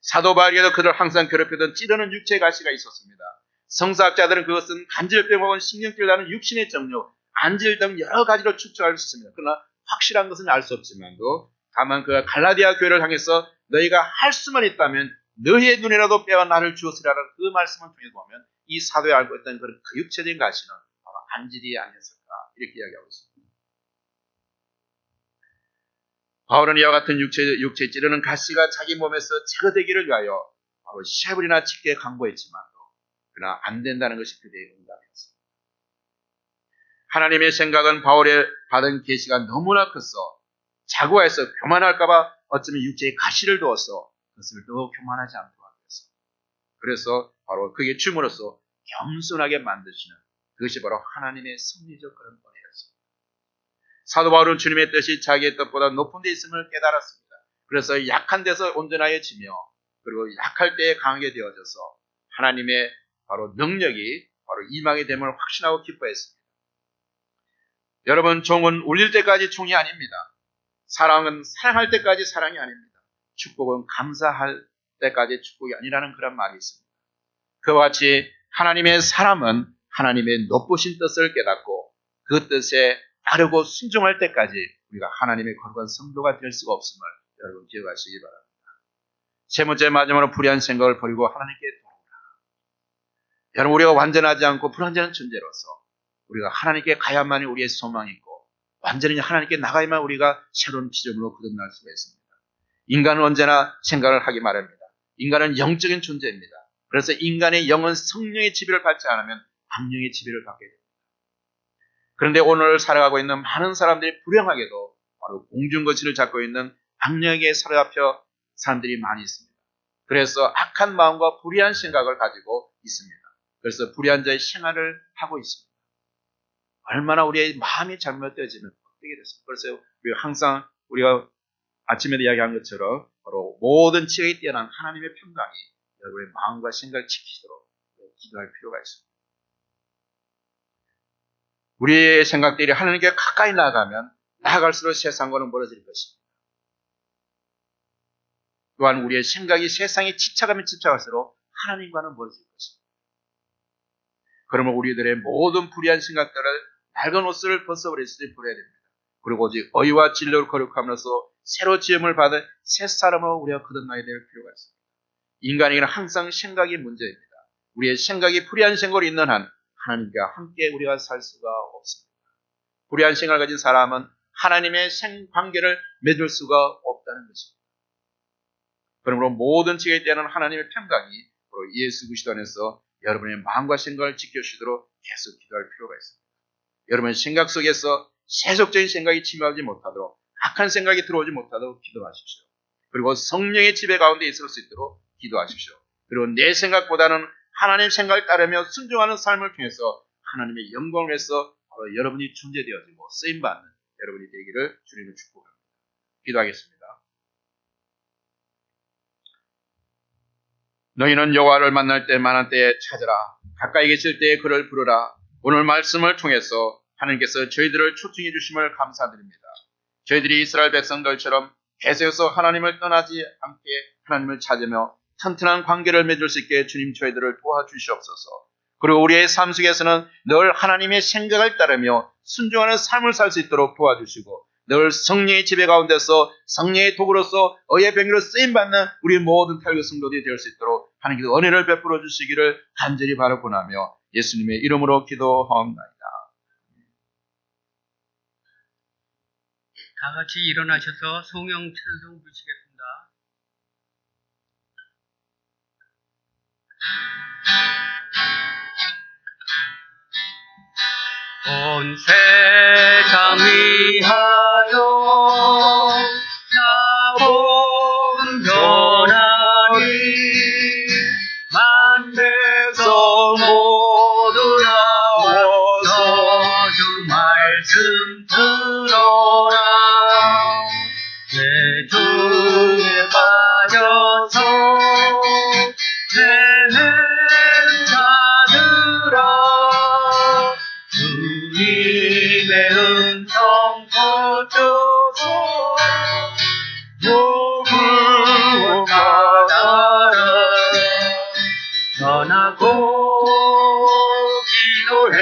사도 바울에게도 그를 항상 괴롭히던 찌르는 육체의 가시가 있었습니다. 성사학자들은 그것은 간질병 혹은 신경질 나는 육신의 정욕, 안질 등 여러 가지로 추측할 수 있습니다. 그러나 확실한 것은 알 수 없지만도 다만 그 갈라디아 교회를 향해서 너희가 할 수만 있다면 너희의 눈이라도 빼어 나를 주었으라는 그 말씀을 통해 보면 이 사도에 알고 있던 그런 그 육체적인 가시는 바로 안질이 아니었을까 이렇게 이야기하고 있습니다. 바울은 이와 같은 육체에 찌르는 가시가 자기 몸에서 제거되기를 위하여 바로 쉐브리나 짙게 강구했지만도 그러나 안 된다는 것이 그대의 응답이었습니다. 하나님의 생각은 바울의 받은 계시가 너무나 컸어 자구하여서 교만할까봐 어쩌면 육체에 가시를 두어서 그것을 더 교만하지 않도록 하기 위해서 그래서 바로 그게 줌으로써 겸손하게 만드시는 그것이 바로 하나님의 섭리적 그런 은혜였습니다. 사도 바울은 주님의 뜻이 자기의 뜻보다 높은 데 있음을 깨달았습니다. 그래서 약한 데서 온전하여지며 그리고 약할 때에 강하게 되어져서 하나님의 바로 능력이 바로 임하게 됨을 확신하고 기뻐했습니다. 여러분, 종은 울릴 때까지 종이 아닙니다. 사랑은 사랑할 때까지 사랑이 아닙니다. 축복은 감사할 때까지 축복이 아니라는 그런 말이 있습니다. 그와 같이 하나님의 사람은 하나님의 높으신 뜻을 깨닫고 그 뜻에 따르고 순종할 때까지 우리가 하나님의 거룩한 성도가 될 수가 없음을 여러분 기억하시기 바랍니다. 세 번째, 마지막으로 불의한 생각을 버리고 하나님께 돌아오라. 여러분, 우리가 완전하지 않고 불완전한 존재로서 우리가 하나님께 가야만이 우리의 소망이 있고 완전히 하나님께 나가야만 우리가 새로운 피조물로 거듭날 수가 있습니다. 인간은 언제나 생각을 하기 마련입니다. 인간은 영적인 존재입니다. 그래서 인간의 영은 성령의 지배를 받지 않으면 악령의 지배를 받게 됩니다. 그런데 오늘 살아가고 있는 많은 사람들이 불행하게도 바로 공중거치를 잡고 있는 악령에게 사로잡혀 사람들이 많이 있습니다. 그래서 악한 마음과 불의한 생각을 가지고 있습니다. 그래서 불의한 자의 생활을 하고 있습니다. 얼마나 우리의 마음이 잘못되어지면 어떻게 됐습니까? 그래서 우리가 항상 우리가 아침에도 이야기한 것처럼 바로 모든 지혜에 뛰어난 하나님의 평강이 여러분의 마음과 생각을 지키도록 기도할 필요가 있습니다. 우리의 생각들이 하나님께 가까이 나아가면 나아갈수록 세상과는 멀어질 것입니다. 또한 우리의 생각이 세상에 집착하면 집착할수록 하나님과는 멀어질 것입니다. 그러면 우리들의 모든 불의한 생각들을 낡은 옷을 벗어버리시되 버려야 됩니다. 그리고 오직 의와 진리로 거룩함으로써 새로 지음을 받은 새 사람으로 우리가 거듭나야 될 필요가 있습니다. 인간에게는 항상 생각이 문제입니다. 우리의 생각이 불의한 생각으로 있는 한 하나님과 함께 우리가 살 수가 없습니다. 불의한 생각을 가진 사람은 하나님의 관계를 맺을 수가 없다는 것입니다. 그러므로 모든 지혜에 대한 하나님의 평강이 바로 예수 그리스도 안에서 여러분의 마음과 생각을 지켜주시도록 계속 기도할 필요가 있습니다. 여러분의 생각 속에서 세속적인 생각이 침입하지 못하도록 악한 생각이 들어오지 못하도록 기도하십시오. 그리고 성령의 지배 가운데 있을 수 있도록 기도하십시오. 그리고 내 생각보다는 하나님의 생각을 따르며 순종하는 삶을 통해서 하나님의 영광을 위해서 바로 여러분이 존재되어지고 쓰임받는 여러분이 되기를 주님을 축복합니다. 기도하겠습니다. 너희는 여호와를 만날 때 만한 때에 찾으라. 가까이 계실 때에 그를 부르라. 오늘 말씀을 통해서 하나님께서 저희들을 초청해 주심을 감사드립니다. 저희들이 이스라엘 백성들처럼 계속해서 하나님을 떠나지 않게 하나님을 찾으며 튼튼한 관계를 맺을 수 있게 주님 저희들을 도와주시옵소서. 그리고 우리의 삶 속에서는 늘 하나님의 생각을 따르며 순종하는 삶을 살 수 있도록 도와주시고 늘 성령의 지배 가운데서 성령의 도구로서 의의 병기로 쓰임받는 우리 모든 탈교 성도들이 될 수 있도록 하나님께서 은혜를 베풀어 주시기를 간절히 바라고나며 예수님의 이름으로 기도하옵나이다. 다 같이 일어나셔서 성령 찬송 부르시겠습니다. 온 세상 위하여 나복음 전하니 만백성 모두 나와서 주 말씀 들어라. 내 중에 빠져서 헤매는 자들아 주님의 음성 붙들어서 복음을 받아라. 전하고 기도해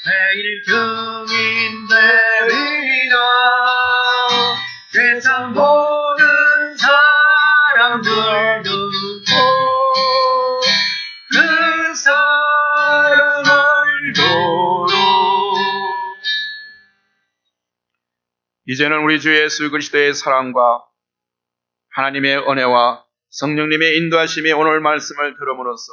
매일 증인 되리라. 세상 모든 사람들 듣고 그 사랑을 도록. 이제는 우리 주 예수 그리스도의 사랑과 하나님의 은혜와 성령님의 인도하심이 오늘 말씀을 들음으로써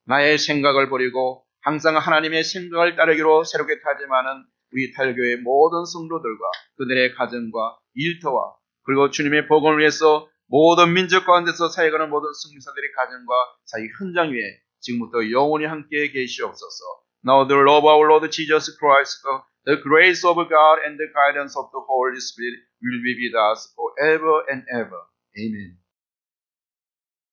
나의 생각을 버리고 항상 하나님의 생각을 따르기로 새롭게 다짐하는 우리 탈교의 모든 성도들과 그들의 가정과 일터와 그리고 주님의 복음을 위해서 모든 민족 가운데서 사역하는 모든 승리사들의 가정과 사역 현장 위에 지금부터 영원히 함께 계시옵소서. Now the love of our Lord Jesus Christ, The grace of God and the guidance of the Holy Spirit will be with us forever and ever. Amen.